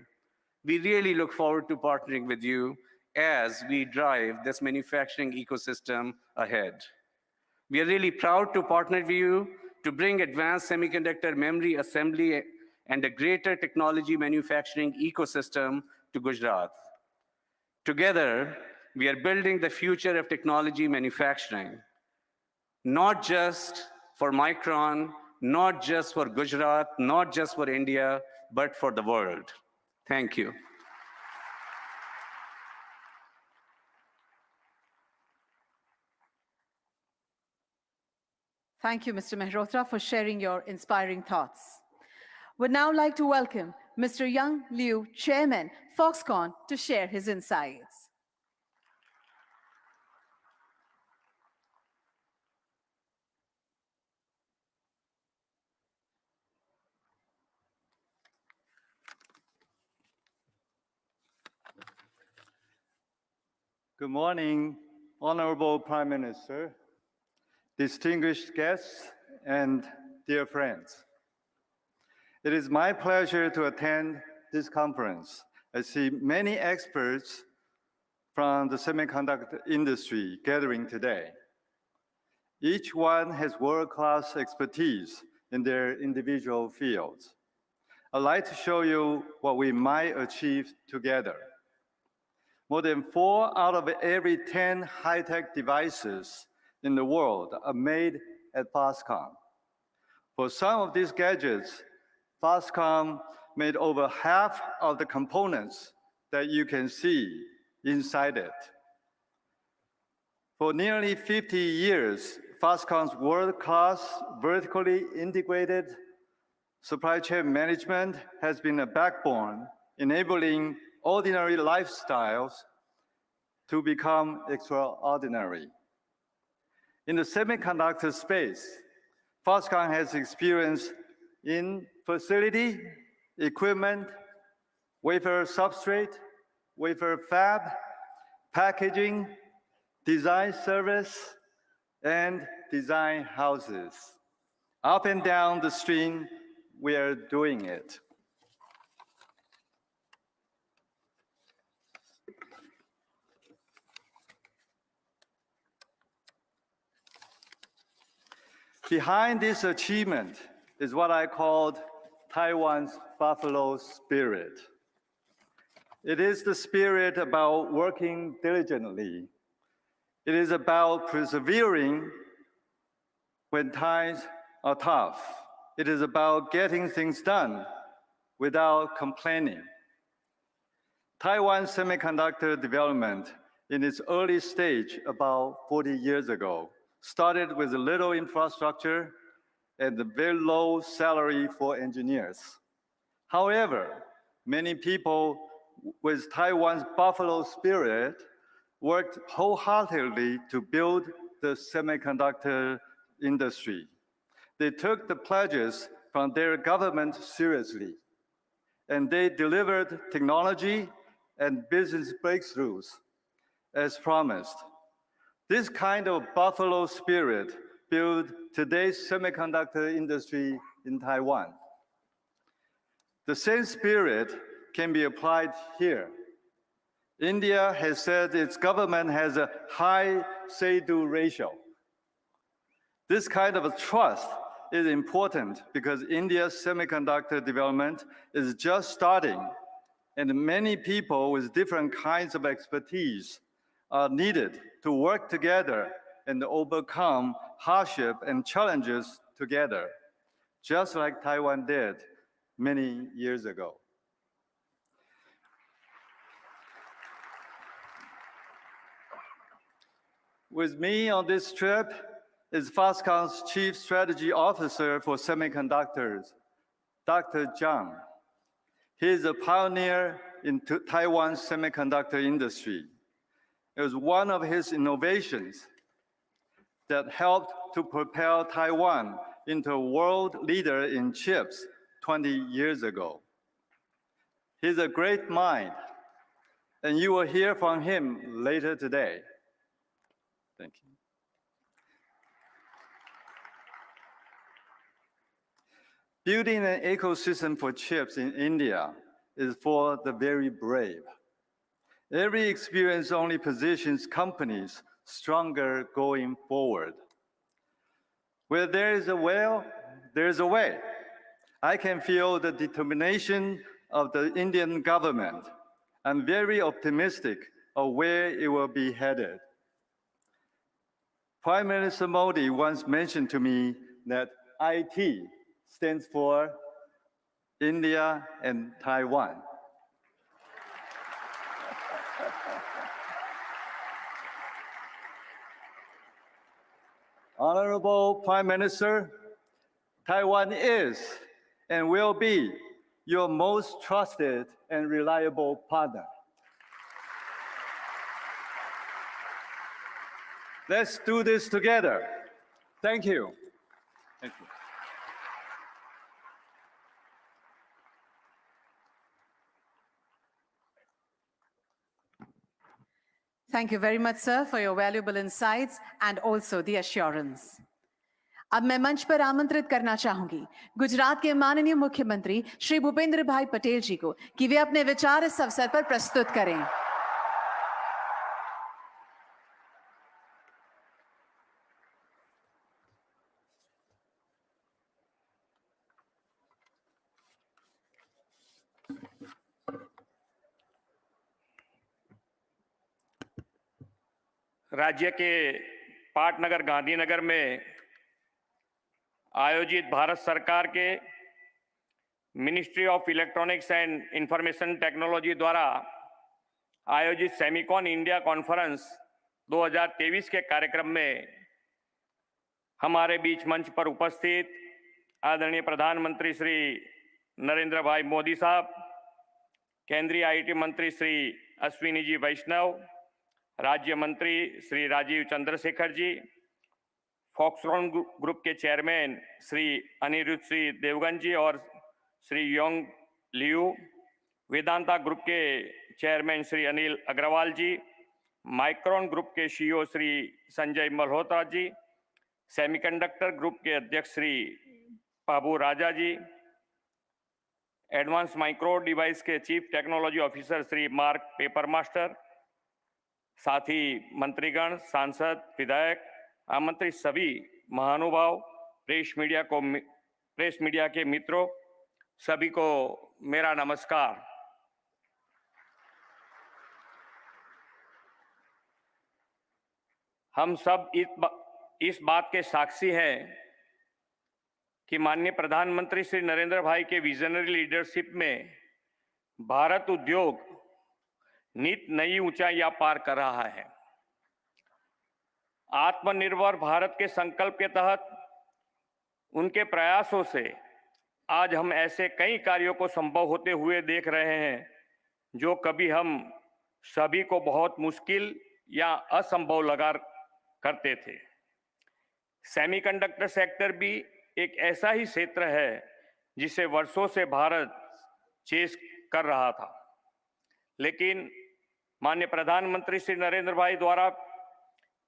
We really look forward to partnering with you as we drive this manufacturing ecosystem ahead. We are really proud to partner with you to bring advanced semiconductor memory assembly and a greater technology manufacturing ecosystem to Gujarat. Together, we are building the future of technology manufacturing, not just for Micron, not just for Gujarat, not just for India, but for the world. Thank you. Thank you, Mr. Mehrotra, for sharing your inspiring thoughts. Would now like to welcome Mr. Young Liu, Chairman, Foxconn, to share his insights. Good morning, Honorable Prime Minister, distinguished guests, and dear friends. It is my pleasure to attend this conference. I see many experts from the semiconductor industry gathering today. Each one has world-class expertise in their individual fields. I'd like to show you what we might achieve together. More than 4 out of every 10 high-tech devices in the world are made at Foxconn. For some of these gadgets, Foxconn made over half of the components that you can see inside it. For nearly 50 years, Foxconn's world-class, vertically integrated supply chain management has been a backbone enabling ordinary lifestyles to become extraordinary. In the semiconductor space, Foxconn has experience in facility, equipment, wafer substrate, wafer fab, packaging, design service, and design houses. Up and down the stream, we are doing it. Behind this achievement is what I called Taiwan's buffalo spirit. It is the spirit about working diligently. It is about persevering when times are tough. It is about getting things done without complaining. Taiwan's semiconductor development in its early stage about 40 years ago started with little infrastructure and a very low salary for engineers. However, many people with Taiwan's buffalo spirit worked wholeheartedly to build the semiconductor industry. They took the pledges from their government seriously, and they delivered technology and business breakthroughs as promised. This kind of buffalo spirit built today's semiconductor industry in Taiwan. The same spirit can be applied here. India has said its government has a high say-do ratio. This kind of trust is important because India's semiconductor development is just starting, and many people with different kinds of expertise are needed to work together and overcome hardship and challenges together, just like Taiwan did many years ago. With me on this trip is Foxconn's Chief Strategy Officer for Semiconductors, Dr. Zhang. He is a pioneer in Taiwan's semiconductor industry. It was one of his innovations that helped to propel Taiwan into a world leader in chips 20 years ago. He's a great mind, and you will hear from him later today. Thank you. Building an ecosystem for chips in India is for the very brave. Every experience only positions companies stronger going forward. Where there is a will, there is a way. I can feel the determination of the Indian government. I'm very optimistic of where it will be headed. Prime Minister Modi once mentioned to me that IT stands for India and Taiwan. Honorable Prime Minister, Taiwan is and will be your most trusted and reliable partner. Let's do this together. Thank you. Thank you. Thank you very much, sir, for your valuable insights and also the assurance. अब मैं मंच पर आमंत्रित करना चाहूंगी गुजरात के माननीय मुख्यमंत्री श्री भूपेंद्र भाई पटेल जी को कि वे अपने विचार इस अवसर पर प्रस्तुत करें। राज्य के पाटनगर गांधीनगर में आयोजित भारत सरकार के ministry of electronics and information technology द्वारा आयोजित सेमिकॉन इंडिया कॉन्फ्रेंस 2023 के कार्यक्रम में हमारे बीच मंच पर उपस्थित आदरणीय प्रधानमंत्री श्री नरेंद्र भाई मोदी साहब, केंद्रीय आईटी मंत्री श्री अश्विनी जी वैष्णव, राज्य मंत्री श्री राजीव चंद्रशेखर जी, फॉक्सकॉन ग्रुप के चेयरमैन श्री अनिरुद्ध श्री देवगन जी और Shri Yong Liu, Vedanta group के चेयरमैन श्री अनिल अग्रवाल जी, माइक्रोन ग्रुप के CEO Shri Sanjay Malhotra ji, semiconductor group के अध्यक्ष श्री बाबू राजा जी, एडवांस माइक्रो डिवाइस के chief technology officer Shri mark paper master, साथ ही मंत्रीगण, सांसद, विधायक, आमंत्रित सभी महानुभाव प्रेस मीडिया के मित्रों, सभी को मेरा नमस्कार। हम सब इस बात के साक्षी हैं कि माननीय प्रधानमंत्री श्री नरेंद्र भाई के विजनरी लीडरशिप में भारत उद्योग नित नई ऊंचाइयां पार कर रहा है। आत्मनिर्भर भारत के संकल्प के तहत उनके प्रयासों से आज हम ऐसे कई कार्यों को संभव होते हुए देख रहे हैं जो कभी हम सभी को बहुत मुश्किल या असंभव लगा करते थे। सेमीकंडक्टर सेक्टर भी एक ऐसा ही क्षेत्र है जिसे वर्षों से भारत चेस कर रहा था, लेकिन माननीय प्रधानमंत्री श्री नरेंद्र भाई द्वारा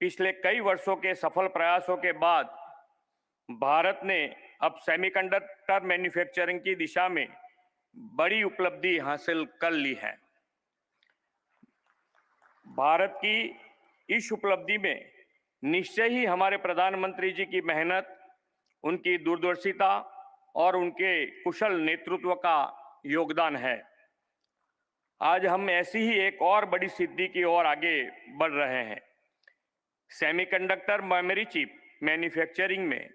पिछले कई वर्षों के सफल प्रयासों के बाद भारत ने अब सेमीकंडक्टर मैन्युफैक्चरिंग की दिशा में बड़ी उपलब्धि हासिल कर ली है। भारत की इस उपलब्धि में निश्चय ही हमारे प्रधानमंत्री जी की मेहनत, उनकी दूरदर्शिता और उनके कुशल नेतृत्व का योगदान है। आज हम ऐसी ही एक और बड़ी सिद्धि की ओर आगे बढ़ रहे हैं। सेमीकंडक्टर मेमोरी चिप मैन्युफैक्चरिंग में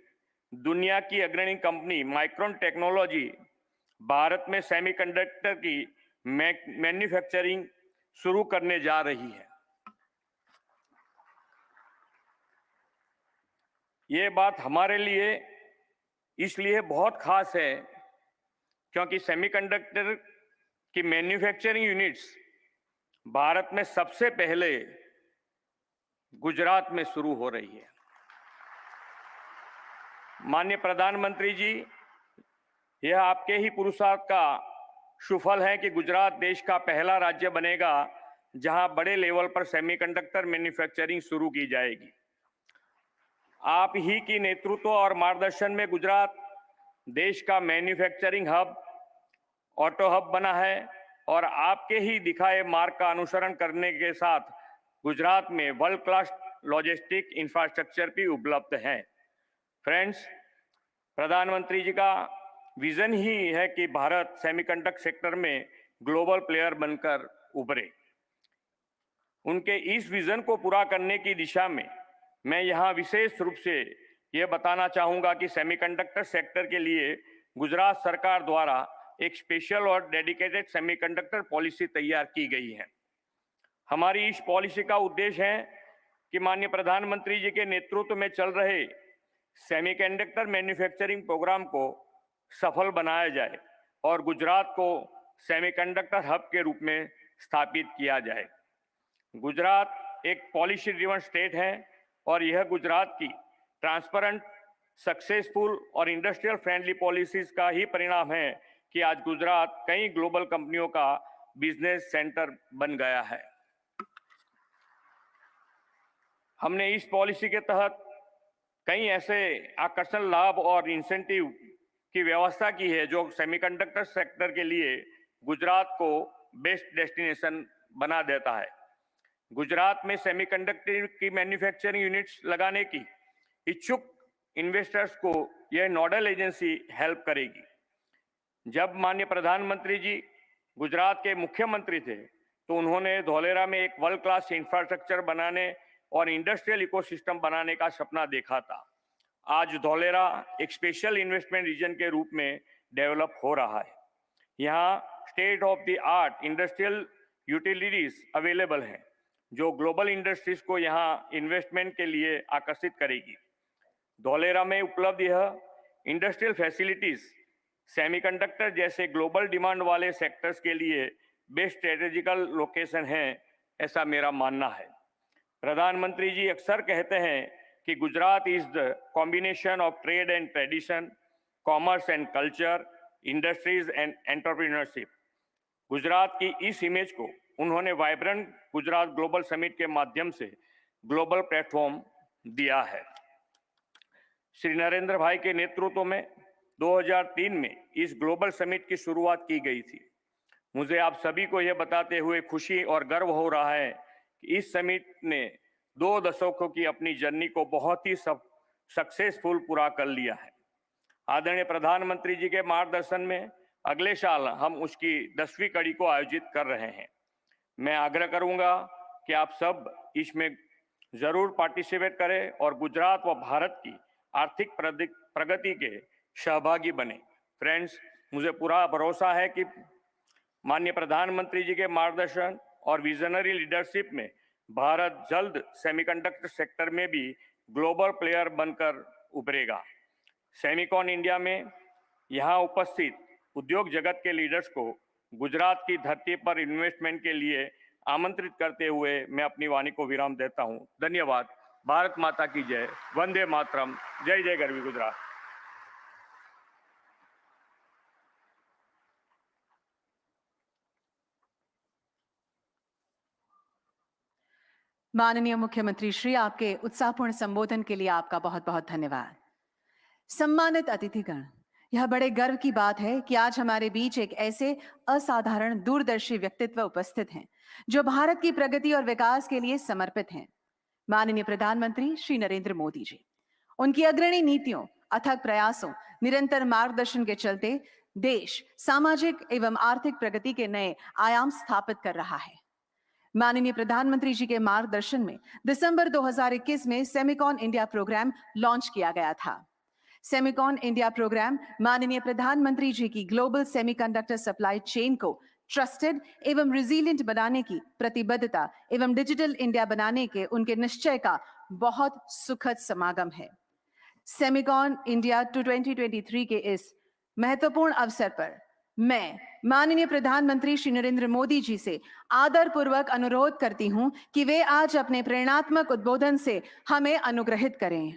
दुनिया की अग्रणी कंपनी माइक्रोन टेक्नोलॉजी भारत में सेमीकंडक्टर की मैन्युफैक्चरिंग शुरू करने जा रही है। ये बात हमारे लिए इसलिए बहुत खास है क्योंकि सेमीकंडक्टर की मैन्युफैक्चरिंग यूनिट्स भारत में सबसे पहले गुजरात में शुरू हो रही है। माननीय प्रधानमंत्री जी, यह आपके ही पुरुषार्थ का सुफल है कि गुजरात देश का पहला राज्य बनेगा जहां बड़े लेवल पर सेमीकंडक्टर मैन्युफैक्चरिंग शुरू की जाएगी। आप ही की नेतृत्व और मार्गदर्शन में गुजरात देश का मैन्युफैक्चरिंग हब, ऑटो हब बना है और आपके ही दिखाए मार्ग का अनुसरण करने के साथ गुजरात में वर्ल्ड क्लास लॉजिस्टिक इंफ्रास्ट्रक्चर भी उपलब्ध है। फ्रेंड्स, प्रधानमंत्री जी का विजन ही है कि भारत सेमीकंडक्टर सेक्टर में ग्लोबल प्लेयर बनकर उभरे। उनके इस विजन को पूरा करने की दिशा में मैं यहाँ विशेष रूप से ये बताना चाहूँगा कि सेमीकंडक्टर सेक्टर के लिए गुजरात सरकार द्वारा एक स्पेशल और डेडिकेटेड सेमीकंडक्टर पॉलिसी तैयार की गई है। हमारी इस पॉलिसी का उद्देश्य है कि माननीय प्रधानमंत्री जी के नेतृत्व में चल रहे सेमीकंडक्टर मैन्युफैक्चरिंग प्रोग्राम को सफल बनाया जाए और गुजरात को सेमीकंडक्टर हब के रूप में स्थापित किया जाए। गुजरात एक पॉलिसी ड्रिवन स्टेट है और यह गुजरात की ट्रांसपेरेंट, सक्सेसफुल और इंडस्ट्रियल फ्रेंडली पॉलिसीज का ही परिणाम है कि आज गुजरात कई ग्लोबल कंपनियों का बिजनेस सेंटर बन गया है। हमने इस पॉलिसी के तहत कई ऐसे आकर्षण लाभ और इंसेंटिव की व्यवस्था की है जो सेमीकंडक्टर सेक्टर के लिए गुजरात को बेस्ट डेस्टिनेशन बना देता है। गुजरात में सेमीकंडक्टर की मैन्युफैक्चरिंग यूनिट्स लगाने की इच्छुक इन्वेस्टर्स को यह नोडल एजेंसी हेल्प करेगी। जब माननीय प्रधानमंत्री जी गुजरात के मुख्यमंत्री थे तो उन्होंने धौलेरा में एक वर्ल्ड क्लास इंफ्रास्ट्रक्चर बनाने और इंडस्ट्रियल इकोसिस्टम बनाने का सपना देखा था। आज धौलेरा एक स्पेशल इन्वेस्टमेंट रीजन के रूप में डेवलप हो रहा है। यहाँ state of the art industrial utilities available हैं जो ग्लोबल इंडस्ट्रीज को यहाँ इन्वेस्टमेंट के लिए आकर्षित करेगी। धौलेरा में उपलब्ध यह इंडस्ट्रियल फैसिलिटीज सेमीकंडक्टर जैसे ग्लोबल डिमांड वाले सेक्टर्स के लिए बेस्ट स्ट्रेटेजिकल लोकेशन है, ऐसा मेरा मानना है। प्रधानमंत्री जी अक्सर कहते हैं कि Gujarat is the combination of trade and tradition, commerce and culture, industries and entrepreneurship. Gujarat की इस इमेज को उन्होंने वाइब्रेंट गुजरात ग्लोबल समिट के माध्यम से ग्लोबल प्लेटफॉर्म दिया है। श्री नरेंद्र भाई के नेतृत्व में 2003 में इस ग्लोबल समिट की शुरुआत की गई थी। मुझे आप सभी को यह बताते हुए खुशी और गर्व हो रहा है कि इस समिट ने 2 दशकों की अपनी जर्नी को बहुत ही सक्सेसफुल पूरा कर लिया है। आदरणीय प्रधानमंत्री जी के मार्गदर्शन में अगले साल हम उसकी 10वीं कड़ी को आयोजित कर रहे हैं। मैं आग्रह करूंगा कि आप सब इसमें जरूर पार्टिसिपेट करें और गुजरात व भारत की आर्थिक प्रगति के सहभागी बने। फ्रेंड्स, मुझे पूरा भरोसा है कि माननीय प्रधानमंत्री जी के मार्गदर्शन और विजनरी लीडरशिप में भारत जल्द सेमीकंडक्टर सेक्टर में भी ग्लोबल प्लेयर बनकर उभरेगा। सेमिकॉन इंडिया में यहाँ उपस्थित उद्योग जगत के लीडर्स को गुजरात की धरती पर इन्वेस्टमेंट के लिए आमंत्रित करते हुए मैं अपनी वाणी को विराम देता हूँ। धन्यवाद। भारत माता की जय। वंदे मातरम। जय जय गरवी गुजरात। माननीय मुख्यमंत्री श्री, आपके उत्साहपूर्ण संबोधन के लिए आपका बहुत बहुत धन्यवाद। सम्मानित अतिथिगण, यह बड़े गर्व की बात है कि आज हमारे बीच एक ऐसे असाधारण दूरदर्शी व्यक्तित्व उपस्थित हैं जो भारत की प्रगति और विकास के लिए समर्पित हैं। माननीय प्रधानमंत्री श्री नरेंद्र मोदी जी, उनकी अग्रणी नीतियों, अथक प्रयासों, निरंतर मार्गदर्शन के चलते देश सामाजिक एवं आर्थिक प्रगति के नए आयाम स्थापित कर रहा है। माननीय प्रधानमंत्री जी के मार्गदर्शन में दिसंबर 2021 में सेमिकॉन इंडिया प्रोग्राम लॉन्च किया गया था। सेमिकॉन इंडिया प्रोग्राम माननीय प्रधानमंत्री जी की ग्लोबल सेमीकंडक्टर सप्लाई चेन को ट्रस्टेड एवं रिजिलिएंट बनाने की प्रतिबद्धता एवं डिजिटल इंडिया बनाने के उनके निश्चय का बहुत सुखद समागम है। सेमिकॉन इंडिया 2023 के इस महत्वपूर्ण अवसर पर मैं माननीय प्रधानमंत्री श्री नरेंद्र मोदी जी से आदरपूर्वक अनुरोध करती हूं कि वे आज अपने प्रेरणात्मक उद्बोधन से हमें अनुग्रहित करें।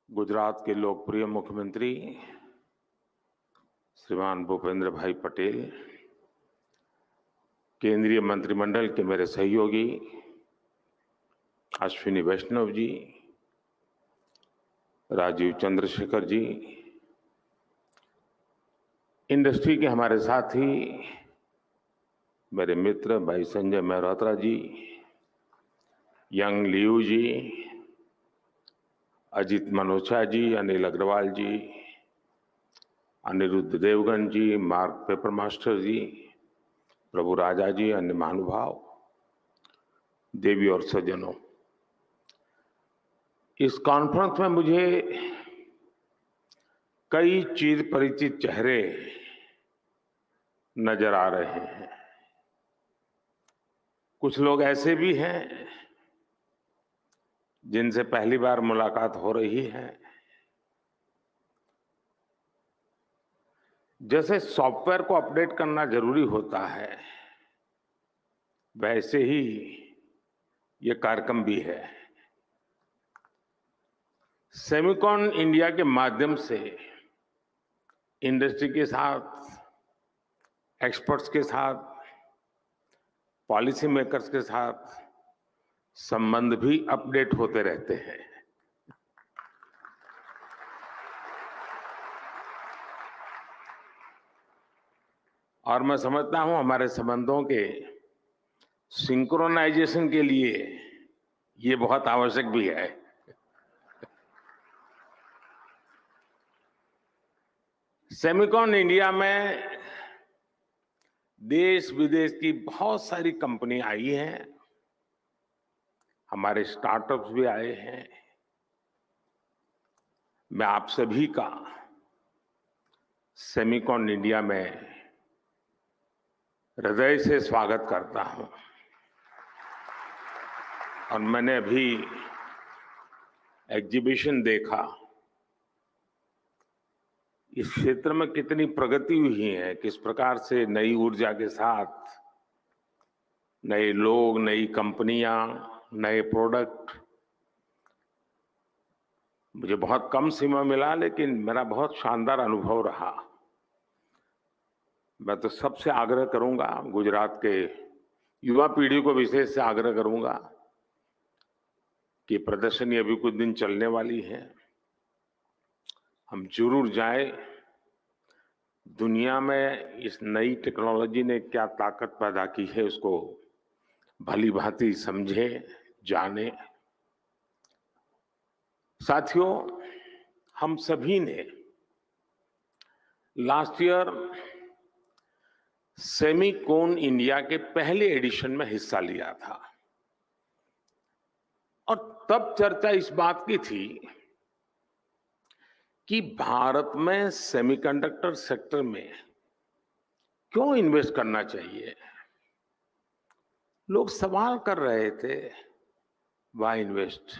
गुजरात के लोकप्रिय मुख्यमंत्री श्रीमान भूपेंद्र भाई पटेल, केंद्रीय मंत्रिमंडल के मेरे सहयोगी अश्विनी वैष्णव जी, राजीव चंद्रशेखर जी, इंडस्ट्री के हमारे साथी मेरे मित्र भाई संजय मेहरोत्रा जी, यंग लियू जी, अजित मनोचा जी, अनिल अग्रवाल जी, अनिरुद्ध देवगन जी, मार्क पेपर मास्टर जी, प्रभु राजा जी, अन्य महानुभाव, देवी और सज्जनों, इस कॉन्फ्रेंस में मुझे कई चिर परिचित चेहरे नजर आ रहे हैं। कुछ लोग ऐसे भी हैं जिनसे पहली बार मुलाकात हो रही है। जैसे सॉफ्टवेयर को अपडेट करना जरूरी होता है, वैसे ही ये कार्यक्रम भी है। सेमिकॉन इंडिया के माध्यम से इंडस्ट्री के साथ, एक्सपर्ट्स के साथ, पॉलिसी मेकर्स के साथ संबंध भी अपडेट होते रहते हैं। और मैं समझता हूं हमारे संबंधों के सिंक्रोनाइजेशन के लिए ये बहुत आवश्यक भी है। सेमिकॉन इंडिया में देश विदेश की बहुत सारी कंपनी आई हैं, हमारे स्टार्टअप्स भी आए हैं। मैं आप सभी का सेमिकॉन इंडिया में हृदय से स्वागत करता हूं। और मैंने अभी एग्जीबिशन देखा, इस क्षेत्र में कितनी प्रगति हुई है, किस प्रकार से नई ऊर्जा के साथ नए लोग, नई कंपनियां, नए प्रोडक्ट। मुझे बहुत कम समय मिला, लेकिन मेरा बहुत शानदार अनुभव रहा। मैं तो सबसे आग्रह करूंगा, गुजरात के युवा पीढ़ी को विशेष से आग्रह करूंगा कि प्रदर्शनी अभी कुछ दिन चलने वाली है, हम जरूर जाएं, दुनिया में इस नई टेक्नोलॉजी ने क्या ताकत पैदा की है उसको भली भांति समझें, जानें। साथियों, हम सभी ने लास्ट ईयर सेमीकोन इंडिया के पहले एडिशन में हिस्सा लिया था और तब चर्चा इस बात की थी कि भारत में सेमीकंडक्टर सेक्टर में क्यों इन्वेस्ट करना चाहिए। लोग सवाल कर रहे थे, व्हाई इन्वेस्ट।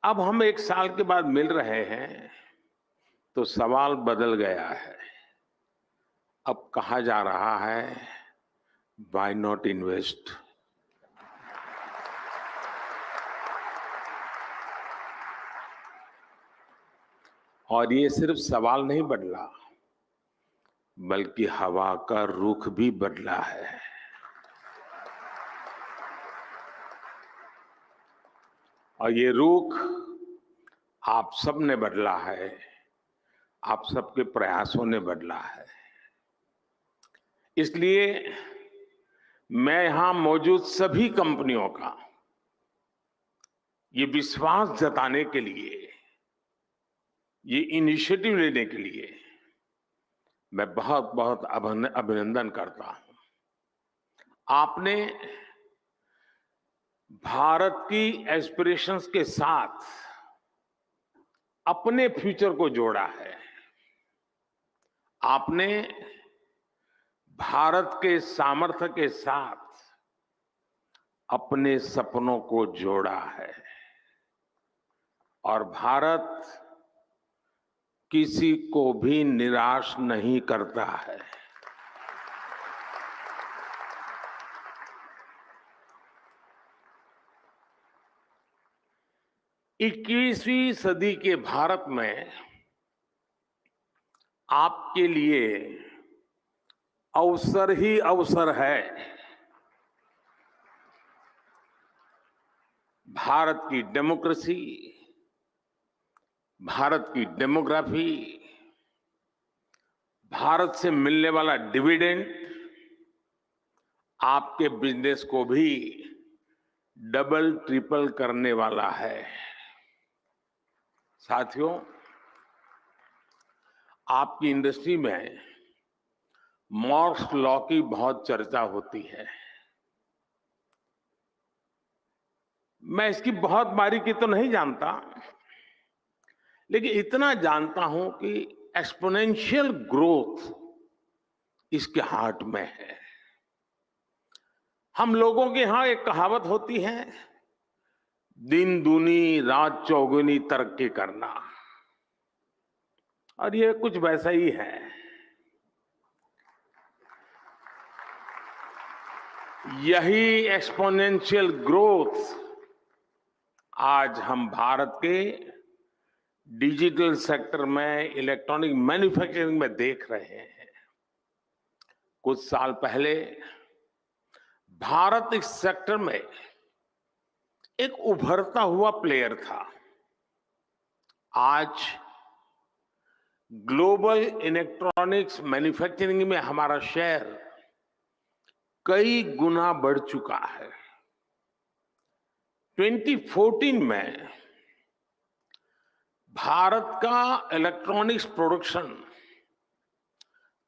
अब हम 1 साल के बाद मिल रहे हैं तो सवाल बदल गया है। अब कहा जा रहा है, व्हाई नॉट इन्वेस्ट। और ये सिर्फ सवाल नहीं बदला, बल्कि हवा का रुख भी बदला है। और ये रुख आप सब ने बदला है, आप सबके प्रयासों ने बदला है। इसलिए मैं यहां मौजूद सभी कंपनियों का ये विश्वास जताने के लिए, ये इनिशिएटिव लेने के लिए मैं बहुत बहुत अभिनंदन करता हूं। आपने भारत की एस्पिरेशंस के साथ अपने फ्यूचर को जोड़ा है। आपने भारत के सामर्थ्य के साथ अपने सपनों को जोड़ा है। और भारत किसी को भी निराश नहीं करता है। इक्कीसवीं सदी के भारत में आपके लिए अवसर ही अवसर है। भारत की डेमोक्रेसी, भारत की डेमोग्राफी, भारत से मिलने वाला डिविडेंड आपके बिजनेस को भी डबल ट्रिपल करने वाला है। साथियों, आपकी इंडस्ट्री में मॉर्स लॉ की बहुत चर्चा होती है। मैं इसकी बहुत बारीकी तो नहीं जानता, लेकिन इतना जानता हूं कि एक्सपोनेंशियल ग्रोथ इसके हार्ट में है। हम लोगों के यहां एक कहावत होती है, दिन दूनी रात चौगुनी तरक्की करना, और ये कुछ वैसा ही है। यही एक्सपोनेंशियल ग्रोथ आज हम भारत के डिजिटल सेक्टर में, इलेक्ट्रॉनिक मैन्युफैक्चरिंग में देख रहे हैं। कुछ साल पहले भारत इस सेक्टर में एक उभरता हुआ प्लेयर था। आज ग्लोबल इलेक्ट्रॉनिक्स मैन्युफैक्चरिंग में हमारा शेयर कई गुना बढ़ चुका है। 2014 में भारत का इलेक्ट्रॉनिक्स प्रोडक्शन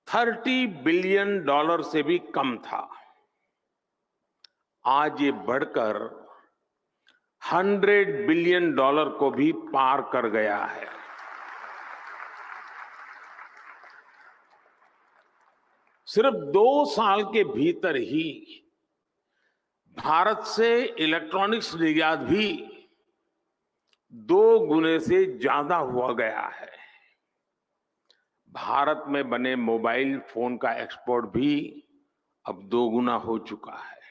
$30 बिलियन से भी कम था। आज ये बढ़कर $100 बिलियन को भी पार कर गया है। सिर्फ 2 साल के भीतर ही भारत से इलेक्ट्रॉनिक्स निर्यात भी 2 गुने से ज्यादा हुआ गया है। भारत में बने मोबाइल फोन का एक्सपोर्ट भी अब 2 गुना हो चुका है।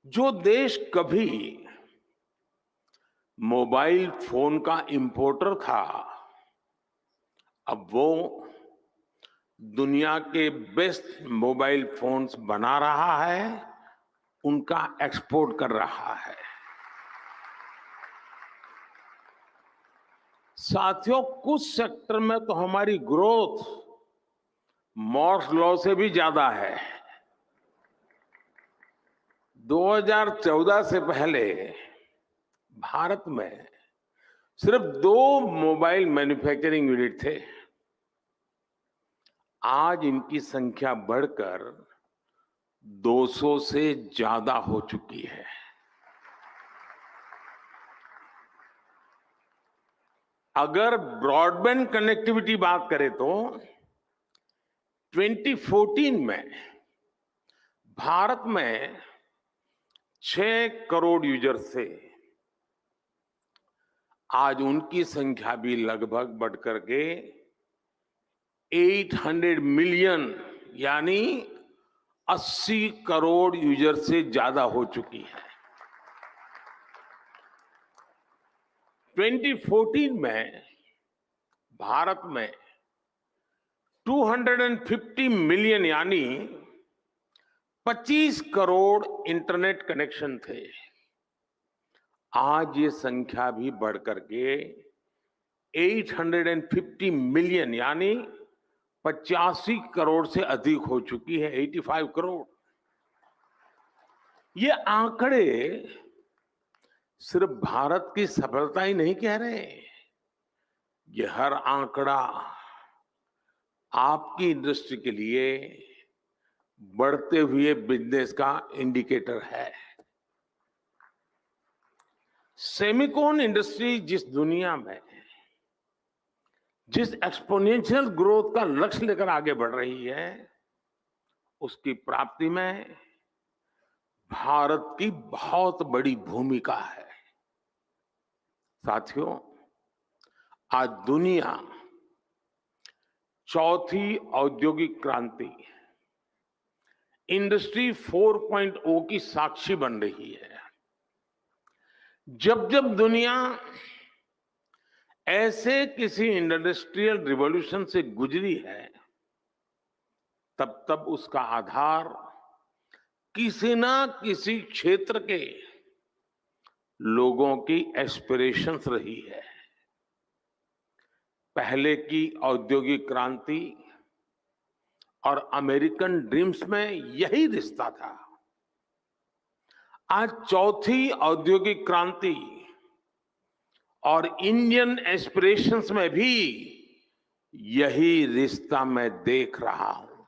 जो देश कभी मोबाइल फोन का इंपोर्टर था, अब वो दुनिया के बेस्ट मोबाइल फोन्स बना रहा है, उनका एक्सपोर्ट कर रहा है। साथियों, कुछ सेक्टर में तो हमारी ग्रोथ मॉर्स लॉ से भी ज्यादा है। 2014 से पहले भारत में सिर्फ 2 मोबाइल मैन्युफैक्चरिंग यूनिट थे। आज इनकी संख्या बढ़कर 200 से ज्यादा हो चुकी है। अगर ब्रॉडबैंड कनेक्टिविटी बात करें तो 2014 में भारत में 6 करोड़ यूजर्स थे। आज उनकी संख्या भी लगभग बढ़कर के 800 मिलियन यानी 80 करोड़ यूजर से ज्यादा हो चुकी है। 2014 में भारत में 250 मिलियन यानी 25 करोड़ इंटरनेट कनेक्शन थे। आज ये संख्या भी बढ़कर के 850 मिलियन यानी 85 करोड़ से अधिक हो चुकी है। 85 करोड़। ये आंकड़े सिर्फ भारत की सफलता ही नहीं कह रहे, ये हर आंकड़ा आपकी इंडस्ट्री के लिए बढ़ते हुए बिजनेस का इंडिकेटर है। सेमिकॉन इंडस्ट्री जिस दुनिया में जिस एक्सपोनेंशियल ग्रोथ का लक्ष्य लेकर आगे बढ़ रही है, उसकी प्राप्ति में भारत की बहुत बड़ी भूमिका है। साथियों, आज दुनिया चौथी औद्योगिक क्रांति इंडस्ट्री 4.0 की साक्षी बन रही है। जब जब दुनिया ऐसे किसी इंडस्ट्रियल रिवॉल्यूशन से गुजरी है, तब तब उसका आधार किसी ना किसी क्षेत्र के लोगों की एस्पिरेशंस रही है। पहले की औद्योगिक क्रांति और अमेरिकन ड्रीम्स में यही रिश्ता था। आज चौथी औद्योगिक क्रांति और इंडियन एस्पिरेशंस में भी यही रिश्ता मैं देख रहा हूं।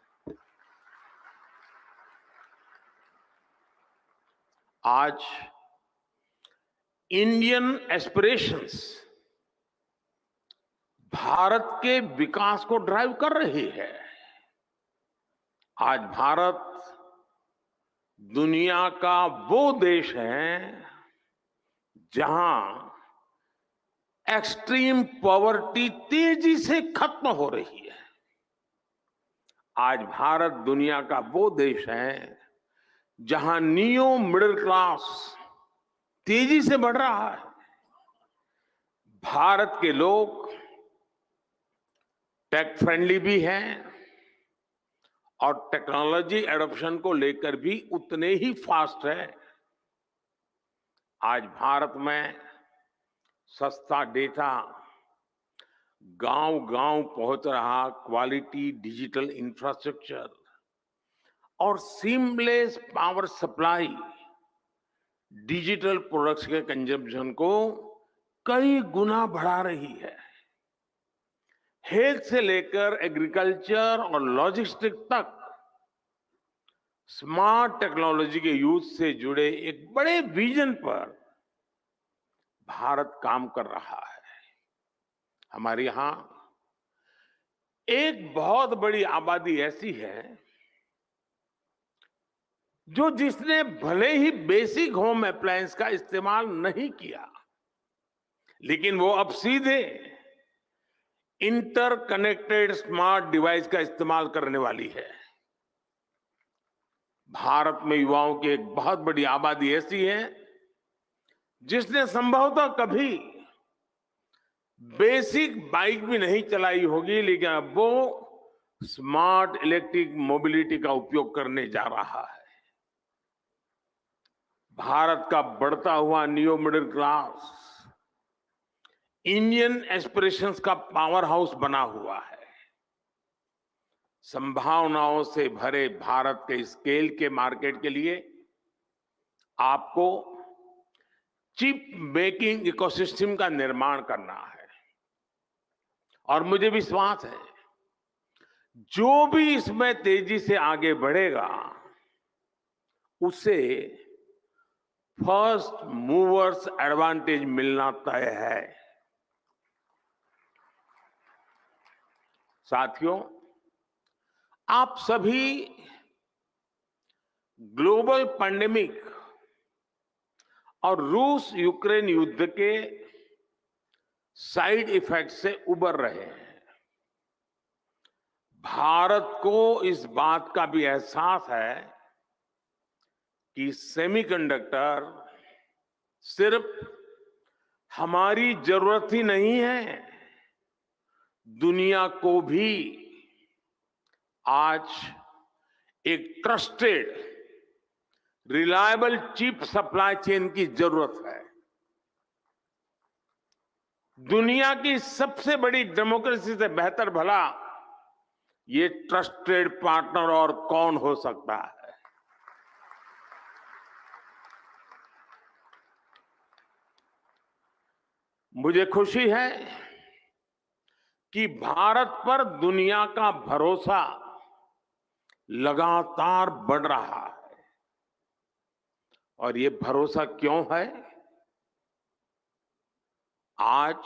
आज इंडियन एस्पिरेशंस भारत के विकास को ड्राइव कर रही है। आज भारत दुनिया का वो देश है जहां एक्सट्रीम पॉवर्टी तेजी से खत्म हो रही है। आज भारत दुनिया का वो देश है जहां नियो मिडिल क्लास तेजी से बढ़ रहा है। भारत के लोग टेक फ्रेंडली भी हैं और टेक्नोलॉजी एडॉप्शन को लेकर भी उतने ही फास्ट है। आज भारत में सस्ता डेटा गांव-गांव पहुंच रहा, क्वालिटी डिजिटल इंफ्रास्ट्रक्चर और seamless power supply digital products के कंजम्पशन को कई गुना बढ़ा रही है। हेल्थ से लेकर एग्रीकल्चर और लॉजिस्टिक तक स्मार्ट टेक्नोलॉजी के यूज से जुड़े एक बड़े विजन पर भारत काम कर रहा है। हमारे यहां एक बहुत बड़ी आबादी ऐसी है जो जिसने भले ही बेसिक होम अप्लायंस का इस्तेमाल नहीं किया, लेकिन वो अब सीधे इंटरकनेक्टेड स्मार्ट डिवाइस का इस्तेमाल करने वाली है। भारत में युवाओं की एक बहुत बड़ी आबादी ऐसी है जिसने संभवतः कभी बेसिक बाइक भी नहीं चलाई होगी, लेकिन अब वो स्मार्ट इलेक्ट्रिक मोबिलिटी का उपयोग करने जा रहा है। भारत का बढ़ता हुआ neo middle class Indian aspirations का पावर हाउस बना हुआ है। संभावनाओं से भरे भारत के स्केल के मार्केट के लिए आपको चिप मेकिंग इकोसिस्टम का निर्माण करना है। और मुझे विश्वास है जो भी इसमें तेजी से आगे बढ़ेगा उसे फर्स्ट मूवर्स एडवांटेज मिलना तय है। साथियों, आप सभी ग्लोबल पैंडेमिक और रूस यूक्रेन युद्ध के साइड इफेक्ट से उबर रहे हैं। भारत को इस बात का भी एहसास है कि सेमीकंडक्टर सिर्फ हमारी जरूरत ही नहीं है, दुनिया को भी आज एक trusted reliable chip supply chain की जरूरत है। दुनिया की सबसे बड़ी डेमोक्रेसी से बेहतर भला ये ट्रस्टेड पार्टनर और कौन हो सकता है। मुझे खुशी है कि भारत पर दुनिया का भरोसा लगातार बढ़ रहा है। और ये भरोसा क्यों है? आज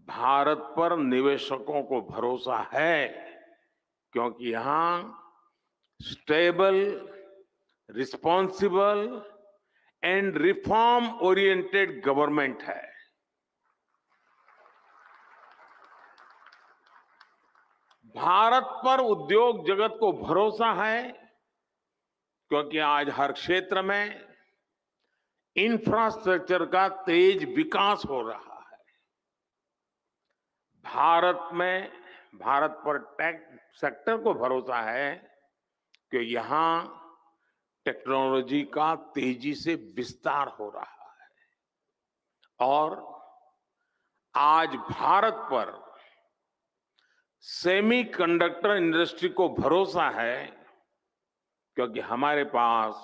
भारत पर निवेशकों को भरोसा है क्योंकि यहां stable, responsible and reform oriented government है। भारत पर उद्योग जगत को भरोसा है क्योंकि आज हर क्षेत्र में इंफ्रास्ट्रक्चर का तेज विकास हो रहा है। भारत पर टेक सेक्टर को भरोसा है कि यहां टेक्नोलॉजी का तेजी से विस्तार हो रहा है। और आज भारत पर सेमीकंडक्टर इंडस्ट्री को भरोसा है क्योंकि हमारे पास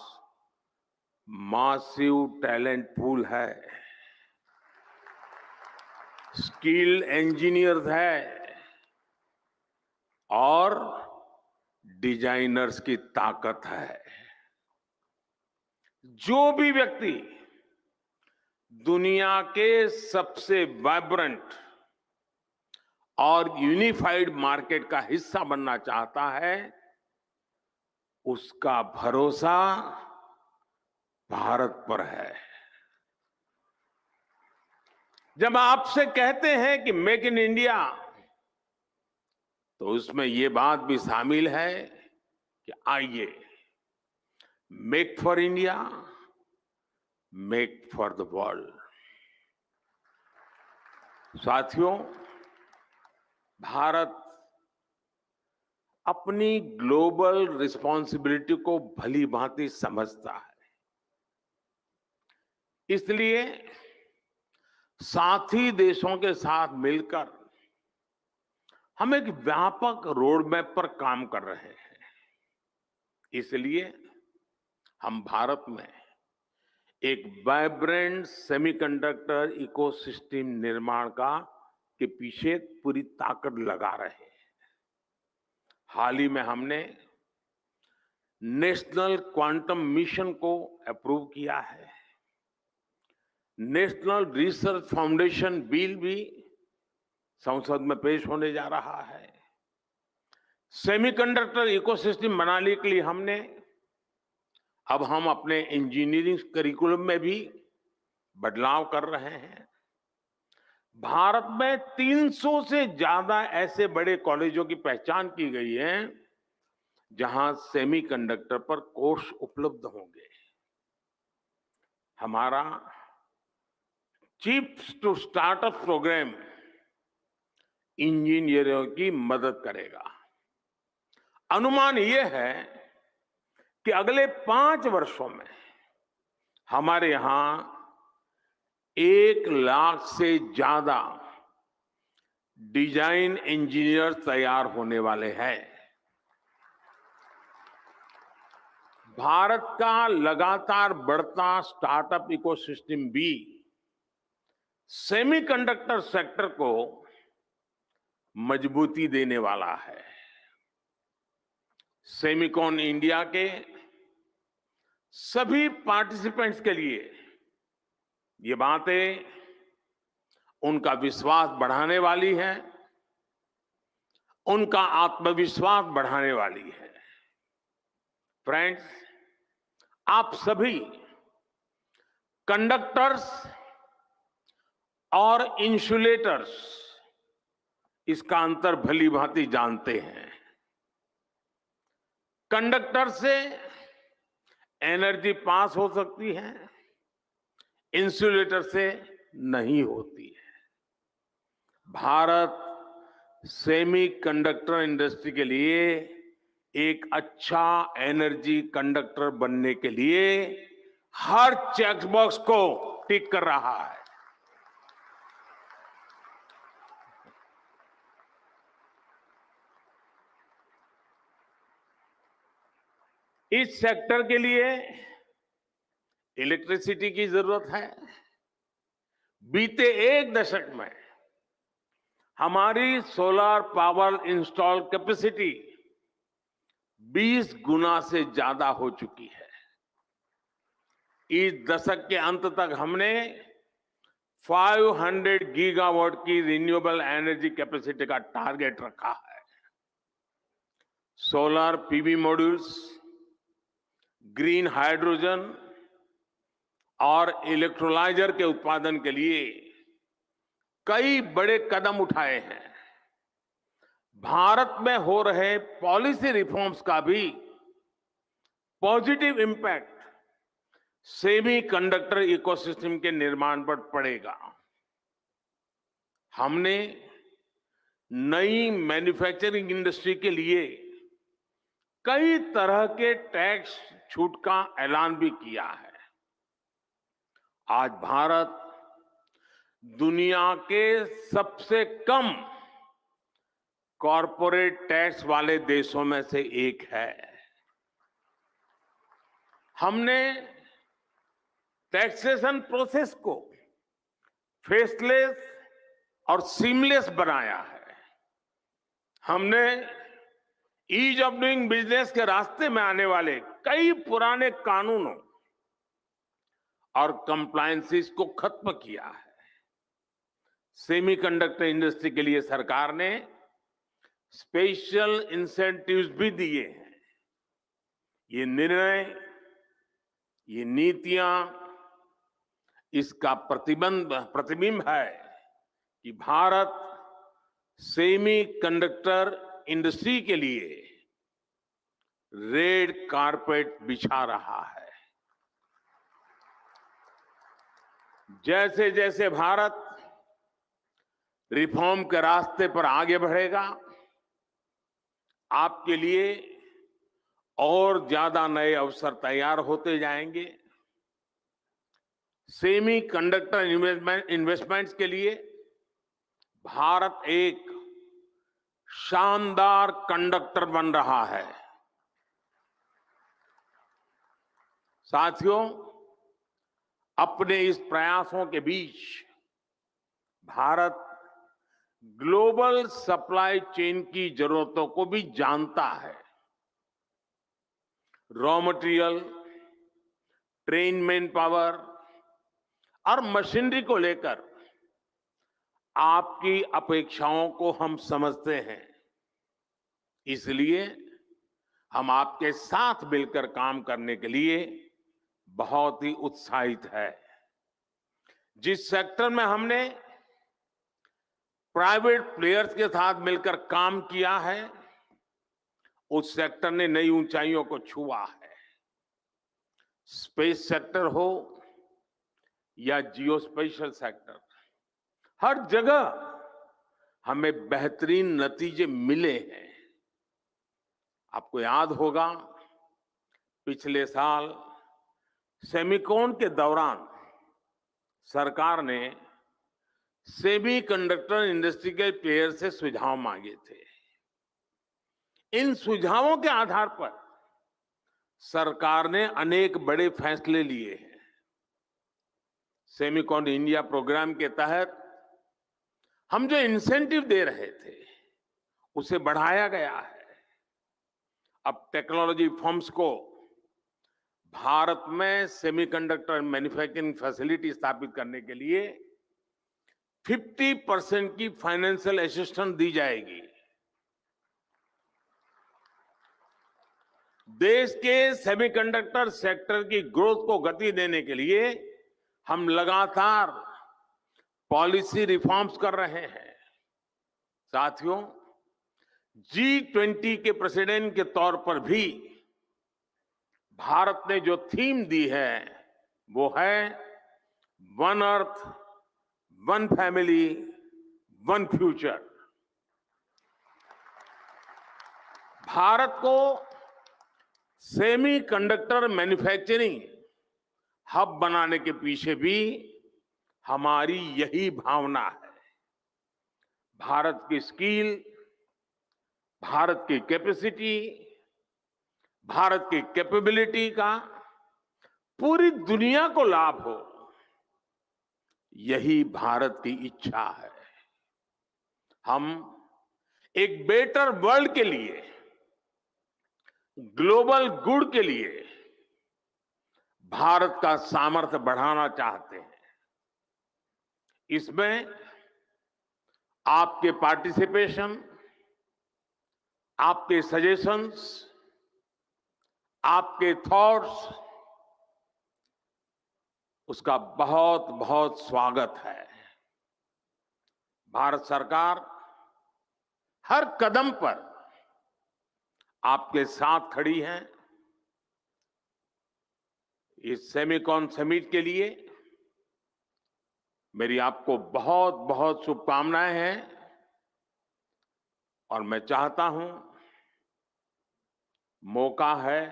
मासिव टैलेंट पूल है, स्किल्ड इंजीनियर्स है और डिजाइनर्स की ताकत है। जो भी व्यक्ति दुनिया के सबसे वाइब्रेंट और यूनिफाइड मार्केट का हिस्सा बनना चाहता है उसका भरोसा भारत पर है। जब आपसे कहते हैं कि मेक इन इंडिया तो उसमें ये बात भी शामिल है कि आइए make for India, make for the world. साथियों, भारत अपनी ग्लोबल रिस्पॉन्सिबिलिटी को भली भांति समझता है। इसलिए साथी देशों के साथ मिलकर हम एक व्यापक रोड मैप पर काम कर रहे हैं। इसलिए हम भारत में एक वाइब्रेंट सेमीकंडक्टर इकोसिस्टम निर्माण के पीछे पूरी ताकत लगा रहे हैं। हाल ही में हमने नेशनल क्वांटम मिशन को अप्रूव किया है। नेशनल रिसर्च फाउंडेशन बिल भी संसद में पेश होने जा रहा है। सेमीकंडक्टर इकोसिस्टम बनाने के लिए हम अपने इंजीनियरिंग करिकुलम में भी बदलाव कर रहे हैं। भारत में 300 से ज्यादा ऐसे बड़े कॉलेजों की पहचान की गई है जहां सेमीकंडक्टर पर कोर्स उपलब्ध होंगे। हमारा चिप्स टू स्टार्टअप प्रोग्राम इंजीनियरों की मदद करेगा। अनुमान यह है कि अगले 5 वर्षों में हमारे यहां 1 लाख से ज्यादा डिजाइन इंजीनियर तैयार होने वाले हैं। भारत का लगातार बढ़ता स्टार्टअप इकोसिस्टम भी सेमीकंडक्टर सेक्टर को मजबूती देने वाला है। सेमिकॉन इंडिया के सभी पार्टिसिपेंट्स के लिए ये बातें उनका विश्वास बढ़ाने वाली है, उनका आत्मविश्वास बढ़ाने वाली है। फ्रेंड्स, आप सभी कंडक्टर्स और इंसुलेटर्स इसका अंतर भली भांति जानते हैं। कंडक्टर से एनर्जी पास हो सकती है, इंसुलेटर से नहीं होती है। भारत सेमीकंडक्टर इंडस्ट्री के लिए एक अच्छा एनर्जी कंडक्टर बनने के लिए हर चेक बॉक्स को टिक कर रहा है। इस सेक्टर के लिए इलेक्ट्रिसिटी की जरूरत है। बीते 1 दशक में हमारी सोलर पावर इंस्टॉल कैपेसिटी 20 गुना से ज्यादा हो चुकी है। इस दशक के अंत तक हमने 500 गीगावाट की रिन्यूएबल एनर्जी कैपेसिटी का टारगेट रखा है। Solar PV modules, green hydrogen और इलेक्ट्रोलाइजर के उत्पादन के लिए कई बड़े कदम उठाए हैं। भारत में हो रहे पॉलिसी रिफॉर्म्स का भी पॉजिटिव इम्पैक्ट सेमीकंडक्टर इकोसिस्टम के निर्माण पर पड़ेगा। हमने नई मैन्युफैक्चरिंग इंडस्ट्री के लिए कई तरह के टैक्स छूट का ऐलान भी किया है। आज भारत दुनिया के सबसे कम कॉरपोरेट टैक्स वाले देशों में से एक है। हमने टैक्सेशन प्रोसेस को फेसलेस और सीमलेस बनाया है। हमने ईज ऑफ डूइंग बिजनेस के रास्ते में आने वाले कई पुराने कानूनों और कंप्लायंसेस को खत्म किया है। सेमीकंडक्टर इंडस्ट्री के लिए सरकार ने स्पेशल इंसेंटिव्स भी दिए हैं। ये निर्णय, ये नीतियां इसका प्रतिबिंब है कि भारत सेमीकंडक्टर इंडस्ट्री के लिए रेड कारपेट बिछा रहा है। जैसे जैसे भारत रिफॉर्म के रास्ते पर आगे बढ़ेगा, आपके लिए और ज्यादा नए अवसर तैयार होते जाएंगे। सेमीकंडक्टर इन्वेस्टमेंट्स के लिए भारत एक शानदार कंडक्टर बन रहा है। साथियों, अपने इस प्रयासों के बीच भारत ग्लोबल सप्लाई चेन की जरूरतों को भी जानता है। Raw material, train man power और मशीनरी को लेकर आपकी अपेक्षाओं को हम समझते हैं। इसलिए हम आपके साथ मिलकर काम करने के लिए बहुत ही उत्साहित है। जिस सेक्टर में हमने प्राइवेट प्लेयर्स के साथ मिलकर काम किया है, उस सेक्टर ने नई ऊंचाइयों को छुआ है। स्पेस सेक्टर हो या जियोस्पेशियल सेक्टर, हर जगह हमें बेहतरीन नतीजे मिले हैं। आपको याद होगा, पिछले साल सेमिकॉन के दौरान सरकार ने सेमीकंडक्टर इंडस्ट्री के प्लेयर से सुझाव मांगे थे। इन सुझावों के आधार पर सरकार ने अनेक बड़े फैसले लिए हैं। सेमिकॉन इंडिया प्रोग्राम के तहत हम जो इंसेंटिव दे रहे थे उसे बढ़ाया गया है। अब टेक्नोलॉजी फर्म्स को भारत में सेमीकंडक्टर मैन्युफैक्चरिंग फैसिलिटी स्थापित करने के लिए 50% की फाइनेंशियल असिस्टेंस दी जाएगी। देश के सेमीकंडक्टर सेक्टर की ग्रोथ को गति देने के लिए हम लगातार पॉलिसी रिफॉर्म्स कर रहे हैं। साथियों, G20 के प्रेसिडेंट के तौर पर भी भारत ने जो थीम दी है वो है one earth, one family, one future. Bharat को सेमीकंडक्टर मैन्युफैक्चरिंग हब बनाने के पीछे भी हमारी यही भावना है। भारत की स्किल, भारत की कैपेसिटी, भारत की कैपेबिलिटी का पूरी दुनिया को लाभ हो, यही भारत की इच्छा है। हम एक बेटर वर्ल्ड के लिए, ग्लोबल गुड के लिए भारत का सामर्थ्य बढ़ाना चाहते हैं। इसमें आपके पार्टिसिपेशन, आपके सजेशंस, आपके थॉट्स, उसका बहुत बहुत स्वागत है। भारत सरकार हर कदम पर आपके साथ खड़ी है। इस सेमिकॉन समिट के लिए मेरी आपको बहुत बहुत शुभकामनाएं हैं और मैं चाहता हूं, मौका है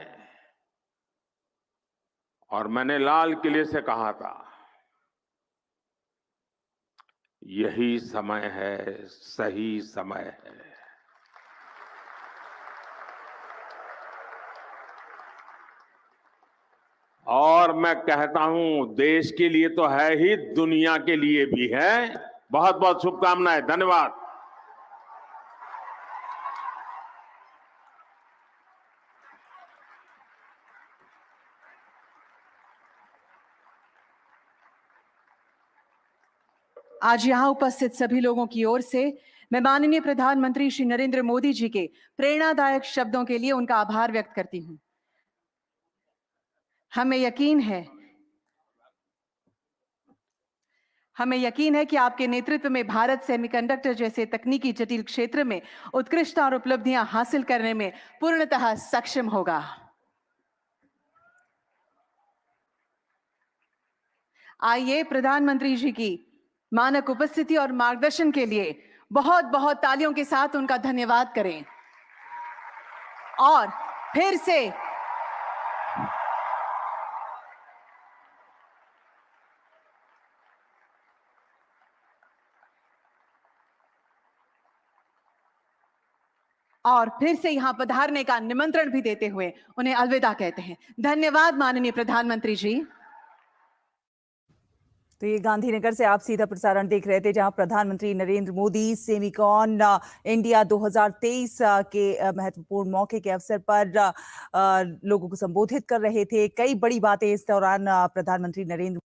और मैंने लाल किले से कहा था, यही समय है, सही समय है। और मैं कहता हूं, देश के लिए तो है ही, दुनिया के लिए भी है। बहुत बहुत शुभकामनाएं। धन्यवाद। आज यहाँ उपस्थित सभी लोगों की ओर से मैं माननीय प्रधानमंत्री श्री नरेंद्र मोदी जी के प्रेरणादायक शब्दों के लिए उनका आभार व्यक्त करती हूं। हमें यकीन है कि आपके नेतृत्व में भारत सेमीकंडक्टर जैसे तकनीकी जटिल क्षेत्र में उत्कृष्टता और उपलब्धियां हासिल करने में पूर्णतः सक्षम होगा। आइए प्रधानमंत्री जी की मानक उपस्थिति और मार्गदर्शन के लिए बहुत बहुत तालियों के साथ उनका धन्यवाद करें। और फिर से यहां पधारने का निमंत्रण भी देते हुए उन्हें अलविदा कहते हैं। धन्यवाद माननीय प्रधानमंत्री जी। तो ये गांधीनगर से आप सीधा प्रसारण देख रहे थे, जहां प्रधानमंत्री नरेंद्र मोदी सेमिकॉन इंडिया 2023 के महत्वपूर्ण मौके के अवसर पर लोगों को संबोधित कर रहे थे। कई बड़ी बातें इस दौरान प्रधानमंत्री नरेंद्र